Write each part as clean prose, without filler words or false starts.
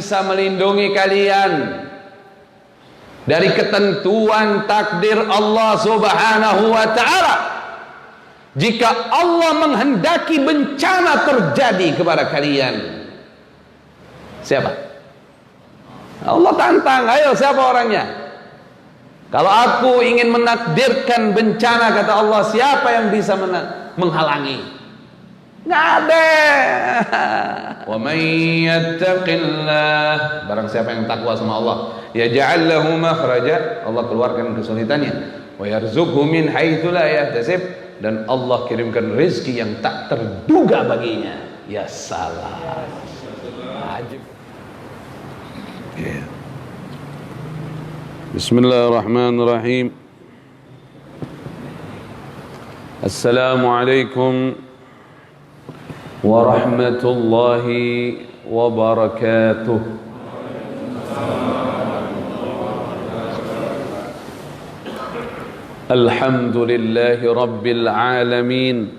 bisa melindungi kalian dari ketentuan takdir Allah Subhanahu wa ta'ala jika Allah menghendaki bencana terjadi kepada kalian? Siapa? Allah tantang, ayo siapa orangnya? Kalau aku ingin menakdirkan bencana, kata Allah, siapa yang bisa menghalangi? Nggak ada. Wa may yattaqillah, barang siapa yang takwa sama Allah, yaj'al lahu makhraja, Allah keluarkan kesulitannya, wa yarzuqhu min haitsu la yahtasib, dan Allah kirimkan rezeki yang tak terduga baginya. Ya salam. Ajib. Yeah. Bismillahirrahmanirrahim. Assalamualaikum warahmatullahi wabarakatuh. Alhamdulillahi rabbil alamin.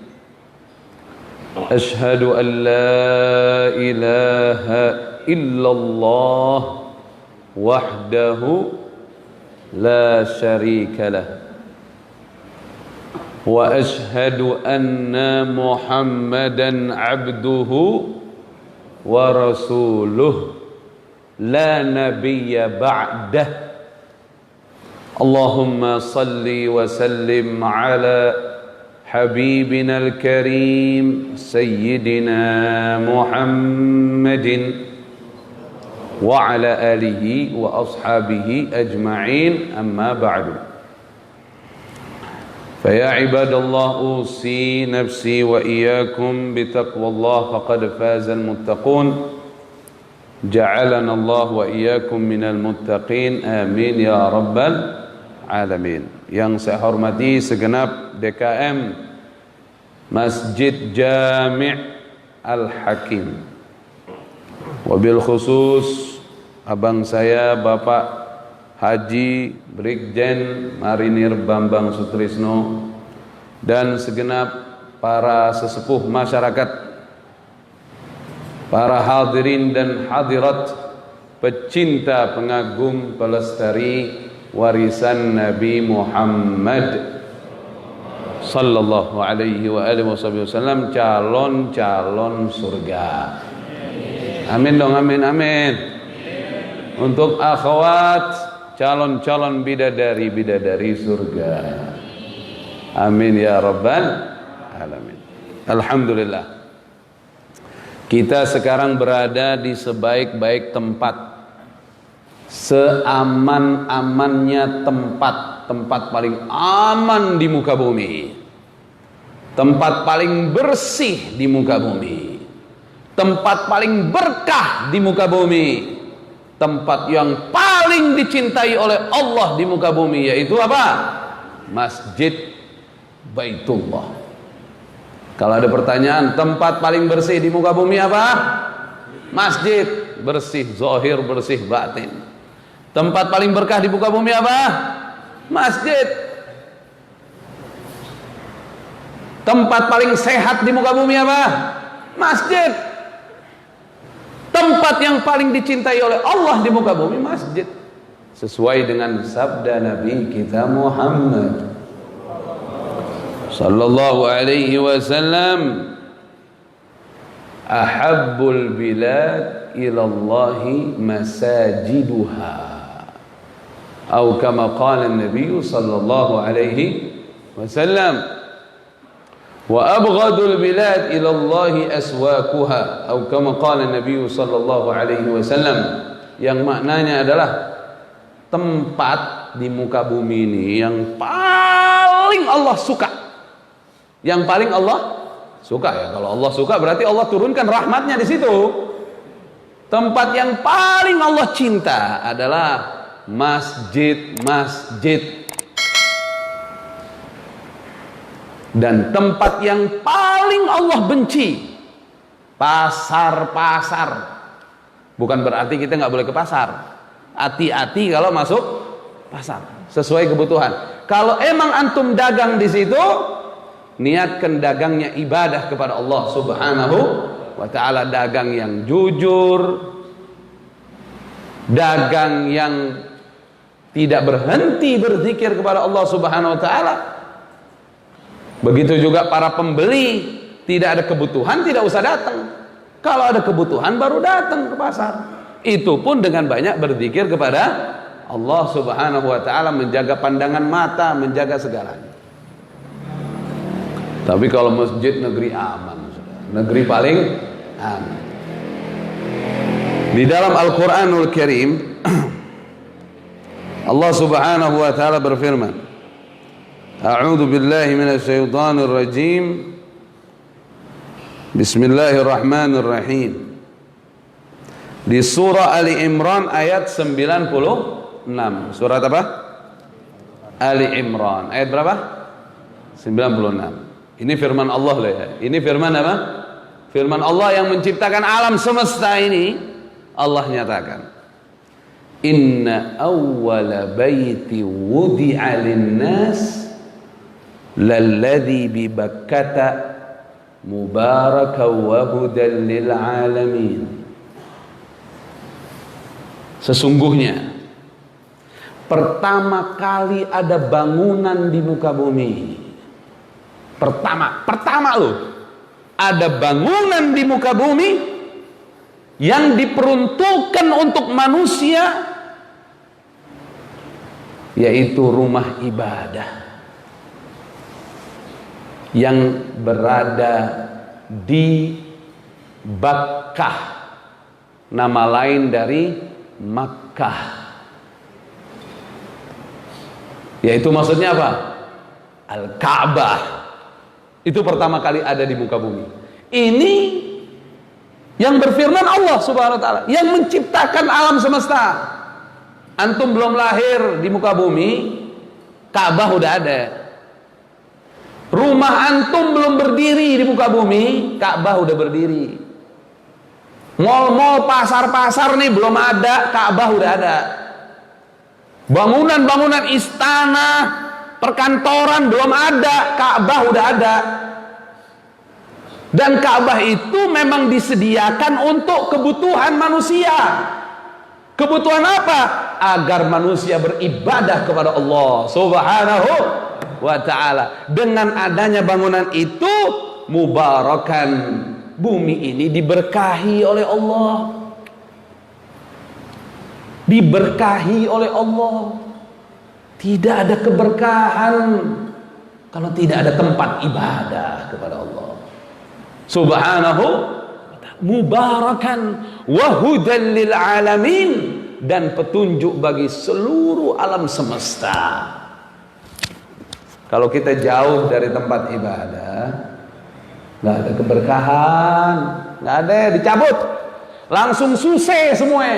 Ashhadu an la ilaha illallah wahdahu la syarika lah, wa ashhadu anna Muhammadan abduhu wa rasuluh la nabiyya ba'dah. Allahumma salli wa sallim ala habibina al-karim sayyidina Muhammadin wa ala alihi wa ashabihi ajma'in, amma ba'du. Faya ibadallah, usi nafsi wa iyyakum bitaqwallah, faqad fazal muttaqun. Ja'alana Allah wa iyyakum minal muttaqin, amin ya rabbal alamin. Yang saya hormati segenap DKM Masjid Jami' Al-Hakim, wabil khusus abang saya Bapak Haji Brigjen Marinir Bambang Sutrisno, dan segenap para sesepuh masyarakat, para hadirin dan hadirat, pecinta, pengagum, pelestari warisan Nabi Muhammad sallallahu alaihi wa alihi wasallam, calon-calon surga. Amin dong, amin, amin. Untuk akhwat, calon-calon bidadari-bidadari surga. Amin ya rabbal alamin. Alhamdulillah, kita sekarang berada di sebaik-baik tempat, seaman-amannya tempat, tempat paling aman di muka bumi, tempat paling bersih di muka bumi, tempat paling berkah di muka bumi, tempat yang paling dicintai oleh Allah di muka bumi, yaitu apa? Masjid Baitullah. Kalau ada pertanyaan, tempat paling bersih di muka bumi apa? Masjid. Bersih zahir, bersih batin. Tempat paling berkah di muka bumi apa? Masjid. Tempat paling sehat di muka bumi apa? Masjid. Tempat yang paling dicintai oleh Allah di muka bumi, masjid. Sesuai dengan sabda Nabi kita Muhammad sallallahu alaihi wasallam, ahabbul bilad ilallahi masajiduha, atau kama qala an-nabiy sallallahu alaihi wasallam, wa abghadul bilad ilallahi aswaquha, atau kama qala an-nabiy sallallahu alaihi wasallam, yang maknanya adalah tempat di muka bumi ini yang paling Allah suka. Yang paling Allah suka, ya. Kalau Allah suka berarti Allah turunkan rahmatnya di situ. Tempat yang paling Allah cinta adalah masjid-masjid. Dan tempat yang paling Allah benci, pasar-pasar. Bukan berarti kita nggak boleh ke pasar. Hati-hati kalau masuk pasar, sesuai kebutuhan. Kalau emang antum dagang di situ, niatkan dagangnya ibadah kepada Allah Subhanahu wa ta'ala, dagang yang jujur, dagang yang tidak berhenti berzikir kepada Allah Subhanahu wa taala. Begitu juga para pembeli, tidak ada kebutuhan tidak usah datang. Kalau ada kebutuhan baru datang ke pasar. Itu pun dengan banyak berzikir kepada Allah Subhanahu wa taala, menjaga pandangan mata, menjaga segalanya. Tapi kalau masjid negeri aman, negeri paling aman. Di dalam Al-Qur'anul Karim Allah Subhanahu wa taala berfirman, A'udzu billahi minasy syaithanir rajim. Bismillahirrahmanirrahim. Di surah Ali Imran ayat 96. Surat apa? Ali Imran. Ayat berapa? 96. Ini firman Allah lah ya. Ini firman apa? Firman Allah yang menciptakan alam semesta ini. Allah nyatakan, Inna awwala baiti wudi'a lin-nas lalladzi bi Bakkata mubarakan wa hudan lil alamin. Sesungguhnya pertama kali ada bangunan di muka bumi. Pertama loh, ada bangunan di muka bumi yang diperuntukkan untuk manusia, yaitu rumah ibadah yang berada di Bakkah, nama lain dari Makkah. Yaitu maksudnya apa? Al-Ka'bah. Itu pertama kali ada di muka bumi. Ini yang berfirman Allah Subhanahu wa taala, yang menciptakan alam semesta. Antum belum lahir di muka bumi, Ka'bah udah ada. Rumah antum belum berdiri di muka bumi, Ka'bah udah berdiri. Mal-mal, pasar-pasar nih belum ada, Ka'bah udah ada. Bangunan-bangunan istana, perkantoran belum ada, Ka'bah udah ada. Dan Ka'bah itu memang disediakan untuk kebutuhan manusia. Kebutuhan apa? Agar manusia beribadah kepada Allah Subhanahu wa ta'ala. Dengan adanya bangunan itu, mubarakan, bumi ini diberkahi oleh Allah. Diberkahi oleh Allah. Tidak ada keberkahan kalau tidak ada tempat ibadah kepada Allah Subhanahu mubarakan wa hudan lil alamin, dan petunjuk bagi seluruh alam semesta. Kalau kita jauh dari tempat ibadah, nggak ada keberkahan, nggak ada, dicabut, langsung susah semua.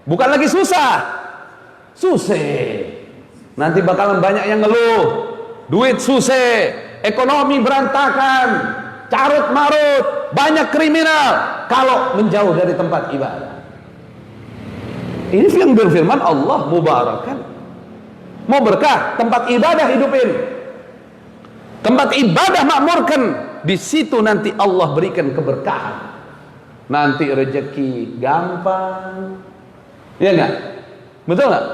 Bukan lagi susah, susah. Nanti bakalan banyak yang ngeluh, duit susah, ekonomi berantakan, carut marut, banyak kriminal kalau menjauh dari tempat ibadah. Ini yang berfirman Allah, mubarakan. Mau berkah, tempat ibadah hidupin, tempat ibadah makmurkan. Di situ nanti Allah berikan keberkahan. Nanti rezeki gampang, ya enggak? Betul enggak?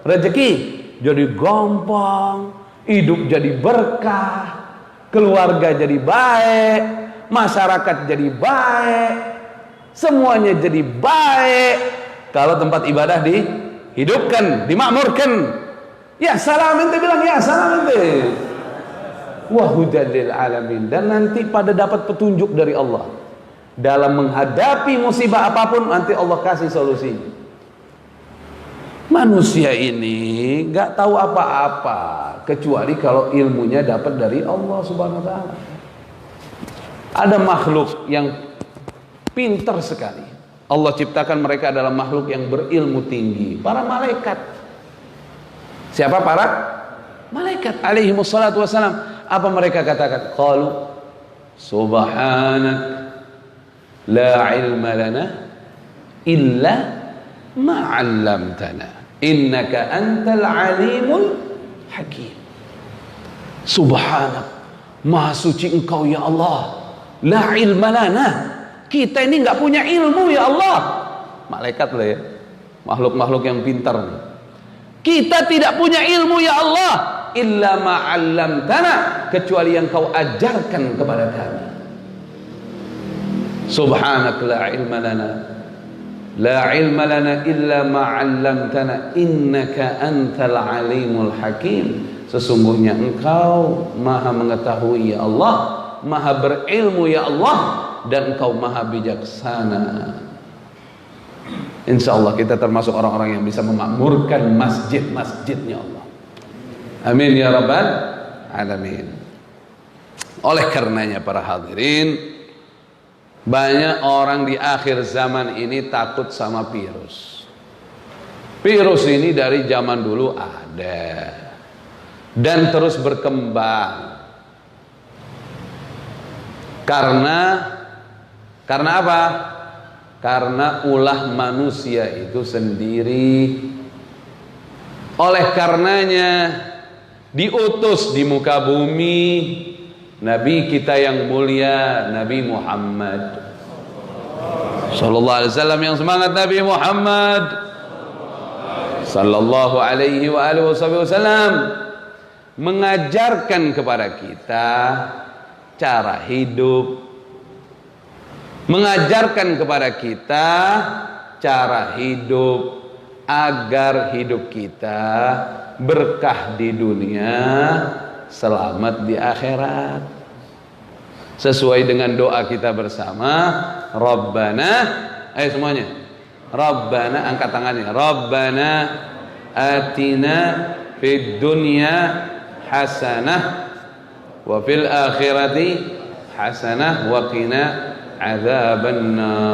Rezeki jadi gampang, hidup jadi berkah, keluarga jadi baik, masyarakat jadi baik, semuanya jadi baik kalau tempat ibadah dihidupkan, dimakmurkan. Ya salam, ente bilang ya salam ente. Wa hudan lil alamin, dan nanti pada dapat petunjuk dari Allah dalam menghadapi musibah apapun, nanti Allah kasih solusinya. Manusia ini nggak tahu apa-apa kecuali kalau ilmunya dapat dari Allah Subhanahu wa taala. Ada makhluk yang pintar sekali. Allah ciptakan mereka adalah makhluk yang berilmu tinggi, para malaikat. Siapa para malaikat alaihi wassalatu wassalam? Apa mereka katakan? Qalu subhanak la ilma lana illa ma 'allamtana innaka antal alimul hakim. Subhanak, maha suci engkau ya Allah. La ilma lana, kita ini enggak punya ilmu ya Allah. Malaikat loh ya. makhluk-makhluk yang pintar nih. Kita tidak punya ilmu ya Allah, illa ma'allamtana, kecuali yang kau ajarkan kepada kami. Subhanak la ilma lana, la ilma lana illa ma'allamtana, innaka antal alimul hakim. Sesungguhnya engkau maha mengetahui ya Allah, maha berilmu ya Allah, dan engkau maha bijaksana. Insya Allah kita termasuk orang-orang yang bisa memakmurkan masjid-masjidnya Allah. Amin ya rabbal alamin. Oleh karenanya para hadirin, banyak orang di akhir zaman ini takut sama virus. Virus ini dari zaman dulu ada dan terus berkembang. Karena apa? Karena ulah manusia itu sendiri. Oleh karenanya diutus di muka bumi Nabi kita yang mulia, Nabi Muhammad sallallahu alaihi wasallam. Yang semangat Nabi Muhammad sallallahu alaihi wasallam mengajarkan kepada kita cara hidup, mengajarkan kepada kita cara hidup agar hidup kita berkah di dunia, selamat di akhirat. Sesuai dengan doa kita bersama, Rabbana, ayo semuanya, Rabbana, angkat tangannya, Rabbana atina fid dunya hasanah wa fil akhirati hasanah wa qina adzabannar.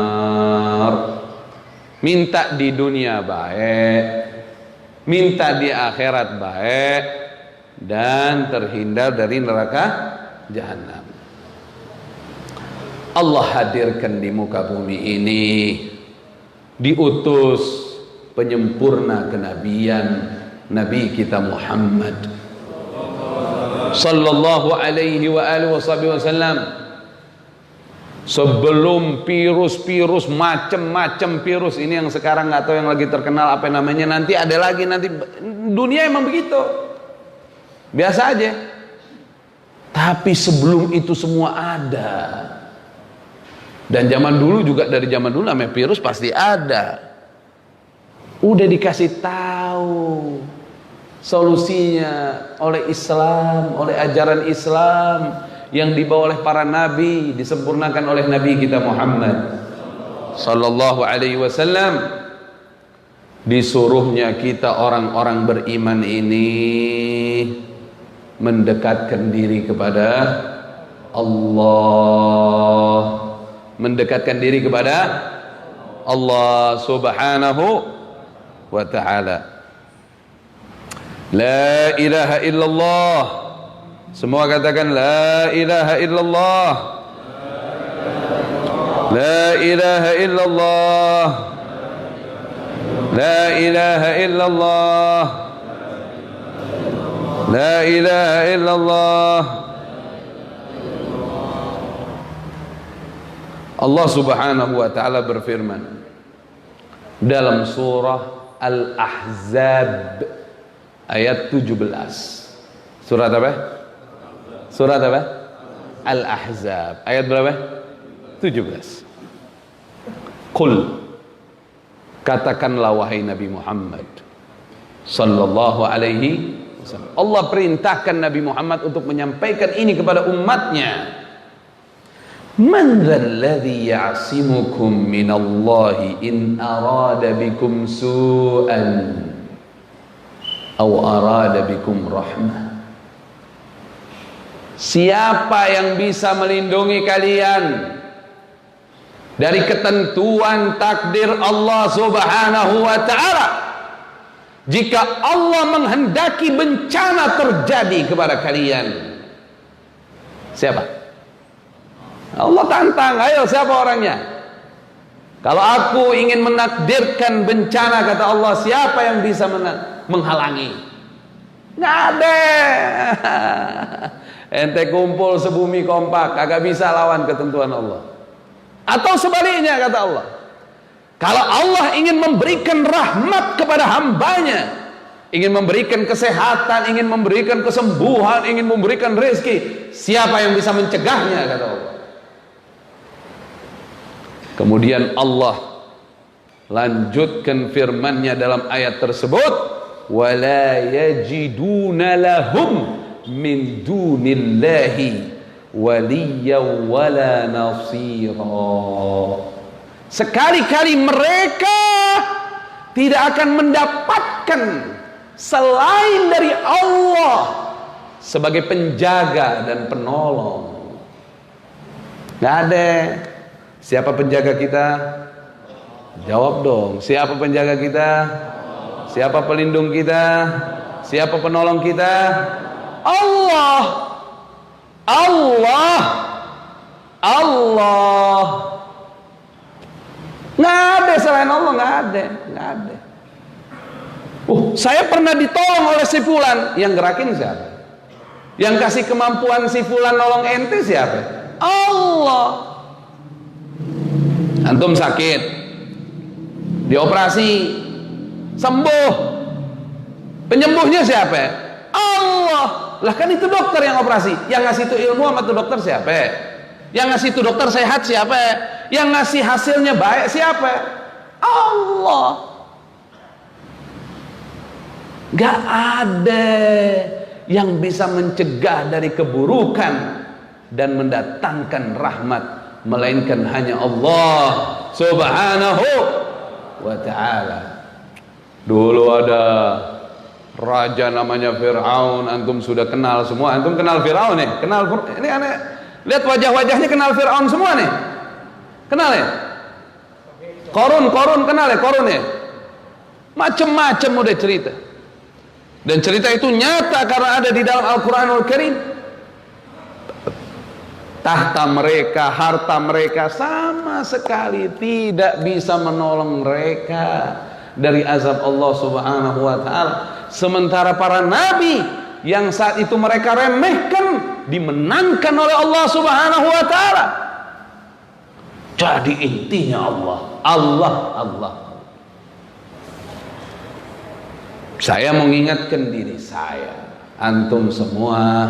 Minta di dunia baik, minta di akhirat baik, dan terhindar dari neraka jahanam. Allah hadirkan di muka bumi ini, diutus penyempurna kenabian Nabi kita Muhammad sallallahu alaihi wasallam. Sebelum virus-virus macam-macam virus ini yang sekarang nggak tahu yang lagi terkenal apa namanya, nanti ada lagi, nanti dunia emang begitu, biasa aja. Tapi sebelum itu semua ada, dan zaman dulu juga, dari zaman dulu namanya virus pasti ada. Udah dikasih tahu solusinya oleh Islam, oleh ajaran Islam yang dibawa oleh para nabi, disempurnakan oleh Nabi kita Muhammad sallallahu alaihi wasallam. Disuruhnya kita orang-orang beriman ini mendekatkan diri kepada Allah, mendekatkan diri kepada Allah subhanahu wa ta'ala. La ilaha illallah. Semua katakan la ilaha illallah. La ilaha illallah. La ilaha illallah. La ilaha illallah. Allah subhanahu wa ta'ala berfirman dalam surah Al-Ahzab ayat 17. Surat apa? Surat apa? Al-Ahzab ayat berapa? 17. Qul, katakanlah wahai Nabi Muhammad sallallahu alaihi wasallam. Allah perintahkan Nabi Muhammad untuk menyampaikan ini kepada umatnya. Man dzalladzi ya'simukum minallahi in arada bikum su'an aw arada bikum rahmah. Siapa yang bisa melindungi kalian dari ketentuan takdir Allah subhanahu wa ta'ala jika Allah menghendaki bencana terjadi kepada kalian? Siapa? Allah tantang, ayo siapa orangnya? Kalau aku ingin menakdirkan bencana, kata Allah, siapa yang bisa menghalangi? Nggak ada. Ente kumpul sebumi kompak, kagak bisa lawan ketentuan Allah. Atau sebaliknya, kata Allah, Kalau Allah ingin memberikan rahmat kepada hambanya, ingin memberikan kesehatan, ingin memberikan kesembuhan, ingin memberikan rezeki, siapa yang bisa mencegahnya, kata Allah. Kemudian Allah lanjutkan firman-Nya dalam ayat tersebut, wala yajiduna lahum min dunillahi waliyyan wala nasira. Sekali-kali mereka tidak akan mendapatkan selain dari Allah sebagai penjaga dan penolong. Nggak ada. Siapa penjaga kita? Jawab dong. Siapa penjaga kita? Siapa pelindung kita? Siapa penolong kita? Allah. Allah. Allah. Nggak ada selain Allah, nggak ada, nggak ada. Saya pernah ditolong oleh si fulan, yang gerakin siapa? Yang kasih kemampuan si fulan nolong ente siapa? Allah. Antum sakit, dioperasi, sembuh, penyembuhnya siapa? Allah. Lah kan itu dokter yang operasi, yang ngasih itu ilmu sama itu dokter siapa? Yang ngasih itu dokter sehat siapa? Yang ngasih hasilnya baik siapa? Allah. Gak ada yang bisa mencegah dari keburukan dan mendatangkan rahmat melainkan hanya Allah Subhanahu wa ta'ala. Dulu ada raja namanya Fir'aun, antum sudah kenal semua. Antum kenal Fir'aun nih? Kenal ini aneh. Lihat wajah-wajahnya, kenal Fir'aun semua nih. Kenal ya? Korun kenal ya? Korun ya? Macem-macem udah cerita. Dan cerita itu nyata karena ada di dalam Al-Quranul Karim. Tahta mereka, harta mereka sama sekali tidak bisa menolong mereka dari azab Allah Subhanahu wa ta'ala. Sementara para nabi yang saat itu mereka remehkan dimenangkan oleh Allah Subhanahu wa ta'ala. Jadi intinya Allah. Saya mengingatkan diri saya, antum semua,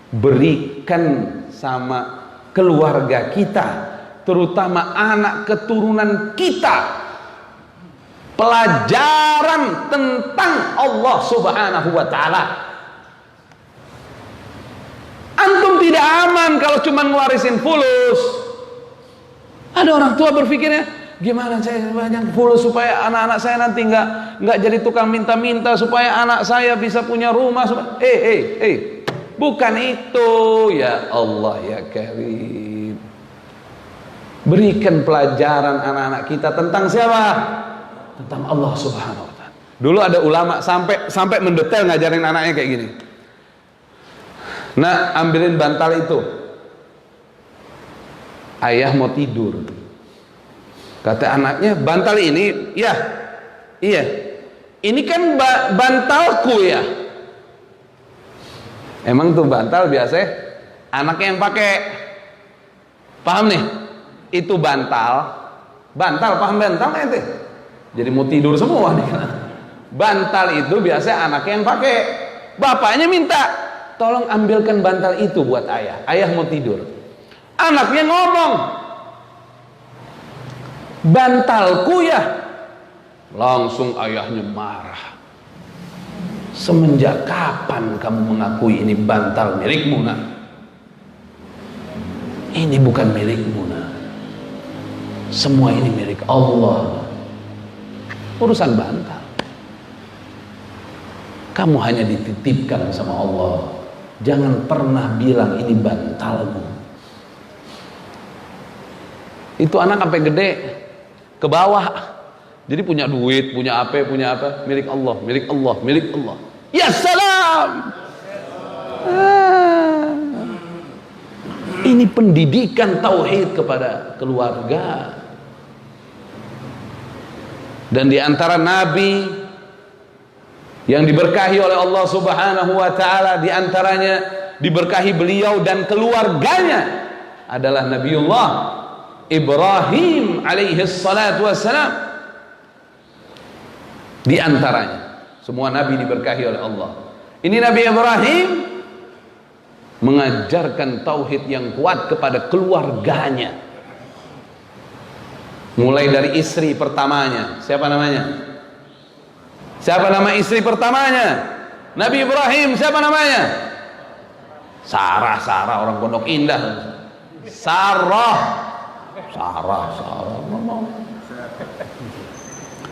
berikan sama keluarga kita, terutama anak keturunan kita, pelajaran tentang Allah Subhanahu wa ta'ala. Antum tidak aman kalau cuma ngewarisin fulus. Ada orang tua berpikirnya, gimana saya banyak fulus supaya anak-anak saya nanti nggak jadi tukang minta-minta, supaya anak saya bisa punya rumah. Bukan itu, ya Allah ya Karim. Berikan pelajaran anak-anak kita tentang siapa? Tentang Allah Subhanahu wa ta'ala. Dulu ada ulama sampai mendetail ngajarin anaknya kayak gini. Nah, ambilin bantal itu. Ayah mau tidur. Kata anaknya, bantal ini, ya, iya. Ini kan bantalku ya. Emang tuh bantal biasa anaknya yang pakai. Paham nih? Itu bantal. Paham bantal kan itu? Jadi mau tidur semua nih. Bantal itu biasa anaknya yang pakai. Bapaknya minta, tolong ambilkan bantal itu buat ayah. Ayah mau tidur. Anaknya ngomong, bantalku ya. Langsung ayahnya marah. Semenjak kapan kamu mengakui ini bantal milikmu, nak? Ini bukan milikmu, nak. Semua ini milik Allah. Urusan bantal, kamu hanya dititipkan sama Allah. Jangan pernah bilang ini bantalmu. Itu anak sampai gede ke bawah, jadi punya duit, punya apa, milik Allah. Ya salam. Ini pendidikan tauhid kepada keluarga. Dan di antara nabi yang diberkahi oleh Allah Subhanahu wa ta'ala, di antaranya diberkahi beliau dan keluarganya adalah Nabiullah Ibrahim alaihi salatu wassalam. Di antaranya, semua nabi diberkahi oleh Allah. Ini Nabi Ibrahim mengajarkan tauhid yang kuat kepada keluarganya. Mulai dari istri pertamanya. Siapa namanya? Siapa nama istri pertamanya? Nabi Ibrahim. Siapa namanya? Sarah. Sarah, orang Pondok Indah. Sarah.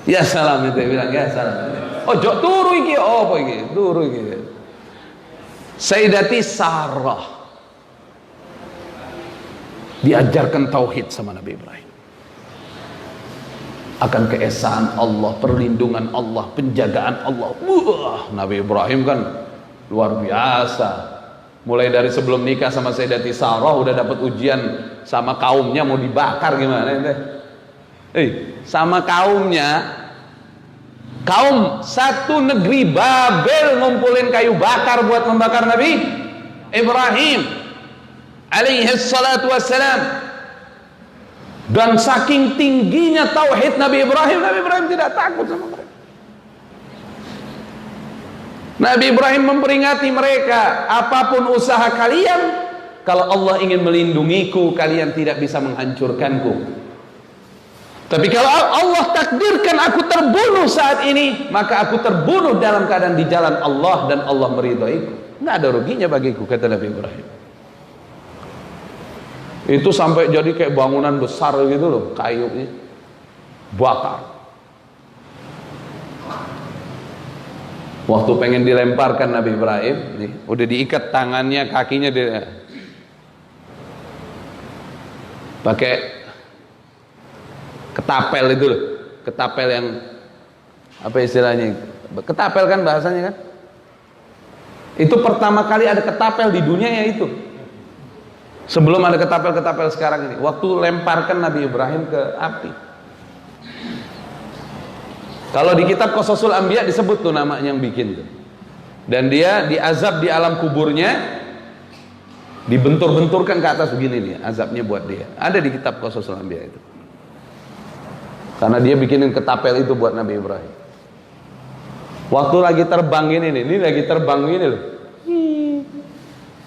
Ya salam itu bilang, ya salam. Oh, jok turu iki, oh apa iki? Turu iki. Sayyidati Sarah diajarkan tauhid sama Nabi Ibrahim. Akan keesaan Allah, perlindungan Allah, penjagaan Allah. Wah, Nabi Ibrahim kan luar biasa. Mulai dari sebelum nikah sama Sayyidati Sarah udah dapat ujian sama kaumnya, mau dibakar gimana ente? Sama kaumnya, kaum satu negeri Babel ngumpulin kayu bakar buat membakar Nabi Ibrahim alaihi salatu wassalam. Dan saking tingginya tauhid Nabi Ibrahim tidak takut sama mereka. Nabi Ibrahim memperingatkan mereka, apapun usaha kalian, kalau Allah ingin melindungiku, kalian tidak bisa menghancurkanku. Tapi kalau Allah takdirkan aku terbunuh saat ini, maka aku terbunuh dalam keadaan di jalan Allah dan Allah meridhoiku. Nggak ada ruginya bagiku, kata Nabi Ibrahim. Itu sampai jadi kayak bangunan besar gitu loh, kayunya bakar. Waktu pengen dilemparkan Nabi Ibrahim, nih, udah diikat tangannya, kakinya pakai ketapel itu loh, ketapel yang apa istilahnya? Ketapel kan bahasanya kan? Itu pertama kali ada ketapel di dunia ya itu. Sebelum ada ketapel-ketapel sekarang ini, waktu lemparkan Nabi Ibrahim ke api. Kalau di kitab Qasasul Anbiya disebut tuh nama yang bikin tuh. Dan dia diazab di alam kuburnya, dibentur-benturkan ke atas begini nih, azabnya buat dia. Ada di kitab Qasasul Anbiya itu. Karena dia bikinin ketapel itu buat Nabi Ibrahim. Waktu lagi terbang ini lagi terbang ini loh.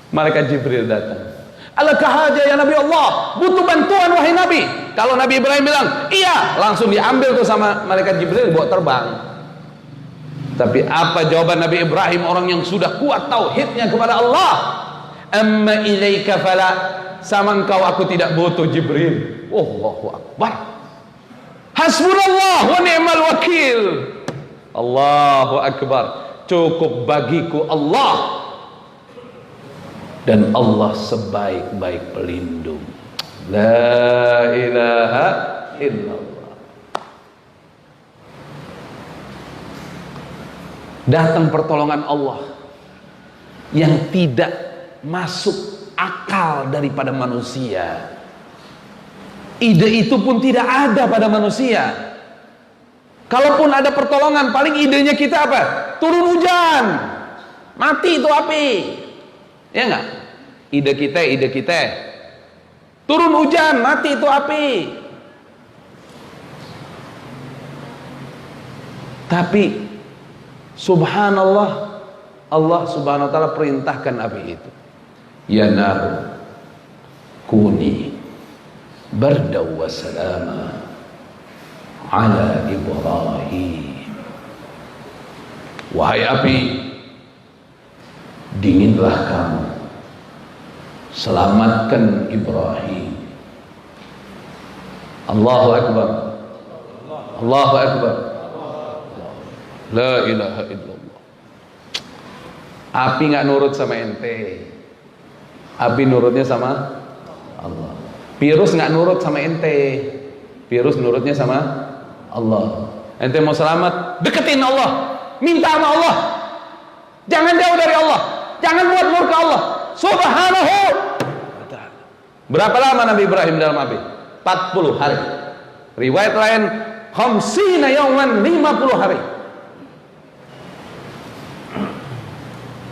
Malaikat Jibril datang. Alakah haja ya Nabi Allah, butuh bantuan wahai Nabi. Kalau Nabi Ibrahim bilang iya, langsung diambil tuh sama malaikat Jibril, dibawa terbang. Tapi apa jawaban Nabi Ibrahim, orang yang sudah kuat tauhidnya kepada Allah? Amma ilaika fala, sama engkau aku tidak butuh Jibril. Allahu Akbar. Hasbunallah wa ni'mal wakil. Allahu Akbar. Cukup bagiku Allah, dan Allah sebaik-baik pelindung. La ilaha illallah. Datang pertolongan Allah yang tidak masuk akal daripada manusia. Ide itu pun tidak ada pada manusia. Kalaupun ada pertolongan, paling idenya kita apa? Turun hujan, mati itu api. Ya enggak? Ide kita turun hujan, mati itu api. Tapi subhanallah, Allah subhanahu wa ta'ala perintahkan api itu, ya nar kuni bardaw wa salama ala Ibrahim. Wahai api, dinginlah kamu, selamatkan Ibrahim. Allahu Akbar. Allahu Akbar. La ilaha illallah. Api nggak nurut sama ente, api nurutnya sama Allah. Virus nggak nurut sama ente, virus nurutnya sama Allah. Ente mau selamat, deketin Allah, minta sama Allah, jangan jauh dari Allah, jangan buat murka Allah subhanahu. Berapa lama Nabi Ibrahim dalam api? 40 hari. Riwayat lain khamsina yawman, 50 hari.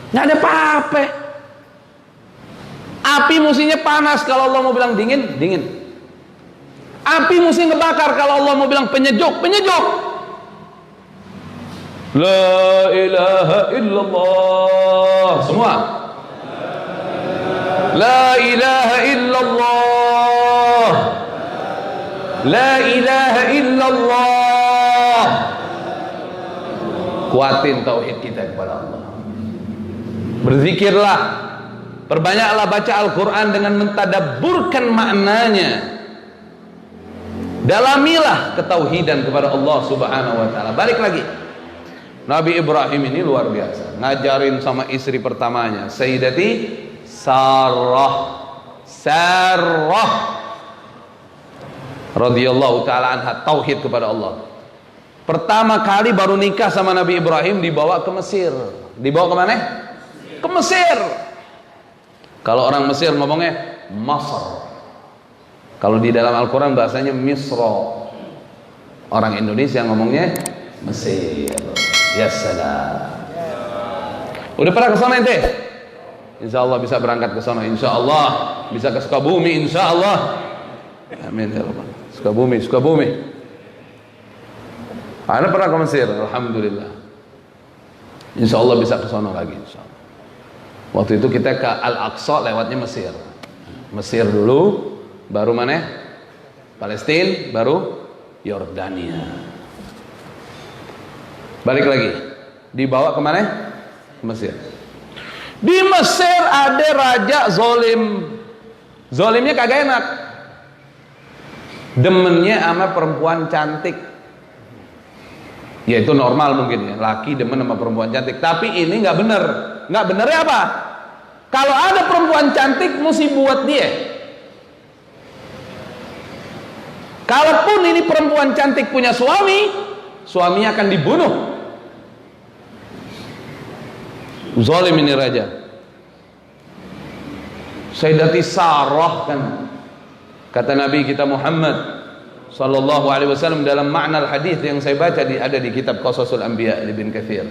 Nggak ada apa-apa. Api musimnya panas, kalau Allah mau bilang dingin, dingin. Api mesti ngebakar. Kalau Allah mau bilang penyejuk, penyejuk. La ilaha illallah. Semua. La ilaha illallah. La ilaha illallah. Kuatin tauhid kita kepada Allah. Berzikirlah, perbanyaklah baca Al-Quran dengan mentadabburkan maknanya. Dalamilah ketauhidan kepada Allah Subhanahu wa ta'ala. Balik lagi, Nabi Ibrahim ini luar biasa, ngajarin sama istri pertamanya, Sayyidati Sarah radhiyallahu ta'ala anha, tauhid kepada Allah. Pertama kali baru nikah sama Nabi Ibrahim dibawa ke Mesir. Dibawa ke mana? Ke Mesir. Kalau orang Mesir ngomongnya Masr. Kalau di dalam Al-Quran bahasanya Misra. Orang Indonesia ngomongnya Mesir. Ya salam. Udah pernah ke sana ente? Insya Allah bisa berangkat ke sana. Insya Allah bisa ke Sukabumi. Insya Allah. Amin ya Rabbal. Sukabumi. Anda pernah ke Mesir? Alhamdulillah. Insya Allah bisa ke sana lagi. Insya Allah. Waktu itu kita ke Al-Aqsa lewatnya Mesir. Mesir dulu, baru mana? Palestina, baru Yordania. Balik lagi, dibawa ke mana? Mesir. Di Mesir ada raja zolim. Zolimnya kagak enak. Demennya sama perempuan cantik. Ya itu normal mungkin ya, laki demen sama perempuan cantik. Tapi ini nggak bener. Nggak benernya apa? Kalau ada perempuan cantik mesti buat dia. Kalaupun ini perempuan cantik punya suami, suaminya akan dibunuh. Zalim ini raja. Sayyidati Sarah kan, kata Nabi kita Muhammad sallallahu alaihi wasallam dalam makna hadis yang saya baca ada di kitab Qasasul Anbiya Ibn Katsir,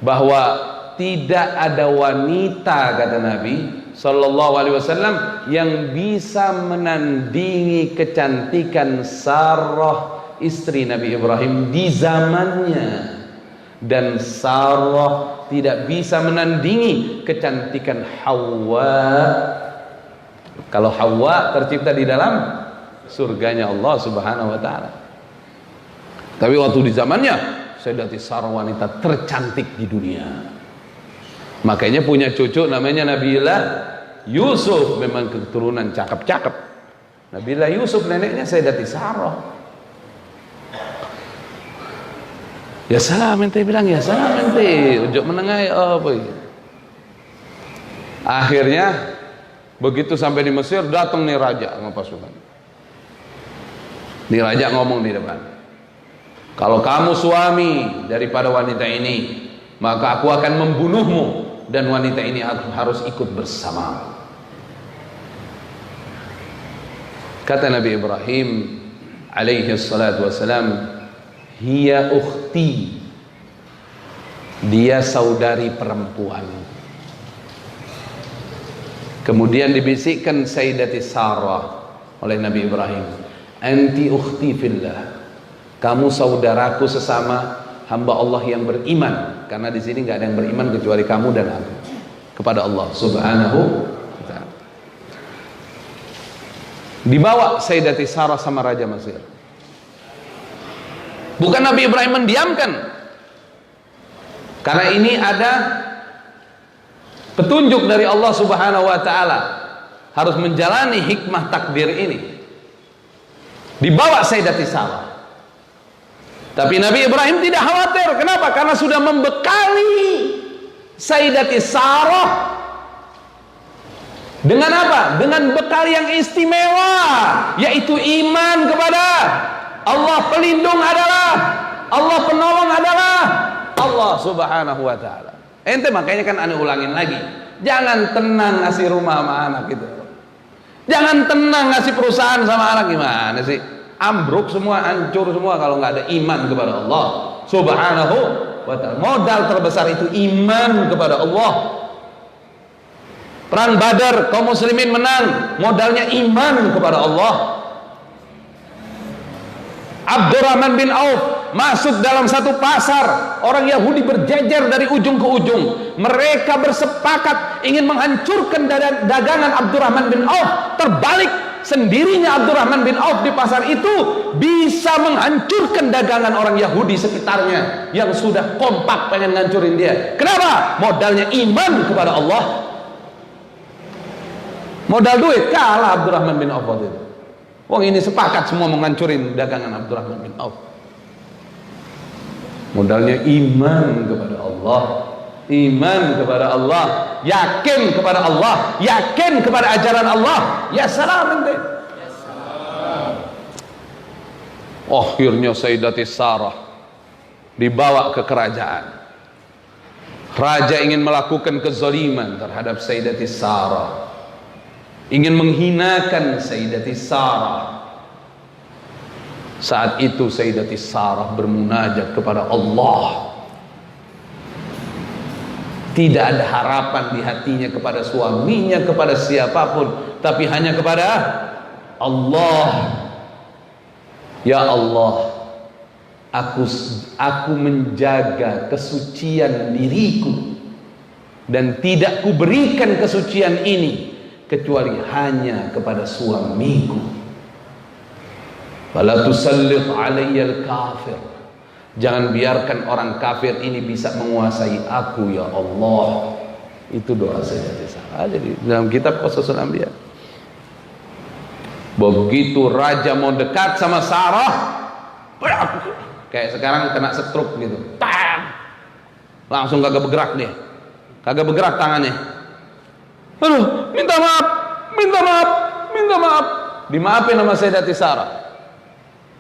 bahwa tidak ada wanita, kata Nabi sallallahu alaihi wasallam, yang bisa menandingi kecantikan Sarah istri Nabi Ibrahim di zamannya, dan Sarah tidak bisa menandingi kecantikan Hawa. Kalau Hawa tercipta di dalam surganya Allah Subhanahu wa ta'ala. Tapi waktu di zamannya Sayyidati Sarah wanita tercantik di dunia. Makanya punya cucu namanya Nabiullah Yusuf, memang keturunan cakep-cakep. Nabiullah Yusuf neneknya Sayyidati Sarah. Ya salam ente bilang, ya salam ente, ujuk menengai apa gitu. Akhirnya begitu sampai di Mesir, datang nih raja sama pasukan. Nih raja ngomong di depan, kalau kamu suami daripada wanita ini, maka aku akan membunuhmu, dan wanita ini harus ikut bersama. Kata Nabi Ibrahim alaihi salatu wassalam, hiya ukhti, dia saudari perempuan. Kemudian dibisikkan Sayyidati Sarah oleh Nabi Ibrahim, anti ukhti fillah, kamu saudaraku sesama hamba Allah yang beriman, karena di sini nggak ada yang beriman kecuali kamu dan aku kepada Allah Subhanahu wa ta'ala. Dibawa Sayyidati Sarah sama Raja Mesir. Bukan Nabi Ibrahim mendiamkan, karena ini ada petunjuk dari Allah Subhanahu wa ta'ala, harus menjalani hikmah takdir ini. Dibawa Sayyidati Sarah. Tapi Nabi Ibrahim tidak khawatir. Kenapa? Karena sudah membekali Sayyidati Sarah dengan apa? Dengan bekal yang istimewa, yaitu iman kepada Allah. Pelindung adalah Allah, penolong adalah Allah Subhanahu wa ta'ala. Ente makanya kan ane ulangin lagi, jangan tenang ngasih rumah sama anak gitu. Jangan tenang ngasih perusahaan sama anak, gimana sih? Ambruk semua, hancur semua kalau nggak ada iman kepada Allah Subhanahu wa ta'ala. Modal terbesar itu iman kepada Allah. Perang Badar kaum muslimin menang, modalnya iman kepada Allah. Abdurrahman bin Auf masuk dalam satu pasar, orang Yahudi berjejer dari ujung ke ujung. Mereka bersepakat ingin menghancurkan dagangan Abdurrahman bin Auf. Terbalik, sendirinya Abdurrahman bin Auf di pasar itu bisa menghancurkan dagangan orang Yahudi sekitarnya yang sudah kompak pengen ngancurin dia. Kenapa? Modalnya iman kepada Allah. Modal duit kalah Abdurrahman bin Auf waktu itu. Wong ini sepakat semua menghancurin dagangan Abdurrahman bin Auf. Modalnya iman kepada Allah, iman kepada Allah, yakin kepada Allah, yakin kepada ajaran Allah. Ya salam ente. Ya salam. Akhirnya Sayyidati Sarah dibawa ke kerajaan. Raja ingin melakukan kezaliman terhadap Sayyidati Sarah, ingin menghinakan Sayyidati Sarah. Saat itu Sayyidati Sarah bermunajat kepada Allah. Tidak ada harapan di hatinya kepada suaminya, kepada siapapun, tapi hanya kepada Allah. Ya Allah, aku menjaga kesucian diriku dan tidak kuberikan kesucian ini kecuali hanya kepada suamiku. Fala tusallit alayyal kafir. Jangan biarkan orang kafir ini bisa menguasai aku ya Allah. Itu doa Sayyidati Sarah. Jadi dalam kitab Qasasul Anbiya. Begitu raja mau dekat sama Sarah, kayak sekarang kena stroke gitu. Langsung kagak bergerak dia. Kagak bergerak tangannya. Aduh, minta maaf, minta maaf, minta maaf. Dimaafin sama Sayyidati Sarah.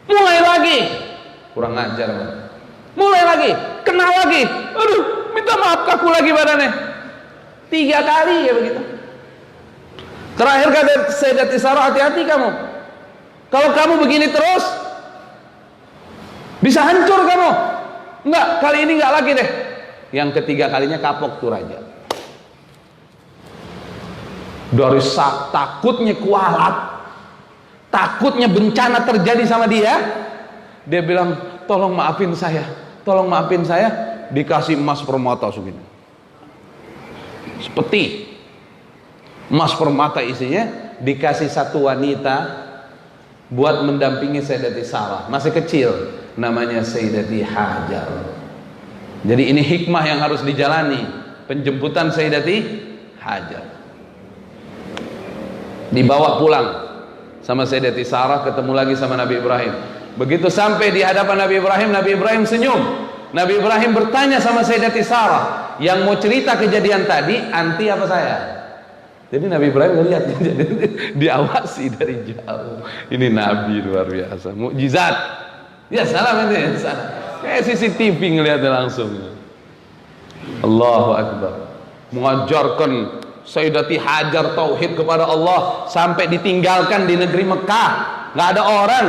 Mulai lagi, kurang ajar kan? Mulai lagi, kena lagi. Aduh, minta maaf, kaku lagi badannya. 3 kali ya begitu. Terakhir kata Sayyidati Sarah, hati-hati kamu. Kalau kamu begini terus, bisa hancur kamu. Enggak, kali ini enggak lagi deh. Yang ketiga kalinya kapok tuh raja. Dari takutnya kualat, takutnya bencana terjadi sama dia, dia bilang, tolong maafin saya, tolong maafin saya. Dikasih emas permata segini, sepeti emas permata isinya. Dikasih satu wanita buat mendampingi Sayyidati Sarah, masih kecil, namanya Sayyidati Hajar. Jadi ini hikmah yang harus dijalani, penjemputan Sayyidati Hajar. Dibawa pulang sama Sayyidati Sarah, ketemu lagi sama Nabi Ibrahim. Begitu sampai di hadapan Nabi Ibrahim senyum. Nabi Ibrahim bertanya sama Sayyidati Sarah, yang mau cerita kejadian tadi, anti apa saya? Jadi Nabi Ibrahim lihat, diawasi dari jauh. Ini Nabi luar biasa, mukjizat. Ya salam ini, salam. Kayak CCTV ngelihatnya langsung. Allahu Akbar. Mengajarkan Sayyidati Hajar tauhid kepada Allah sampai ditinggalkan di negeri Mekah, nggak ada orang.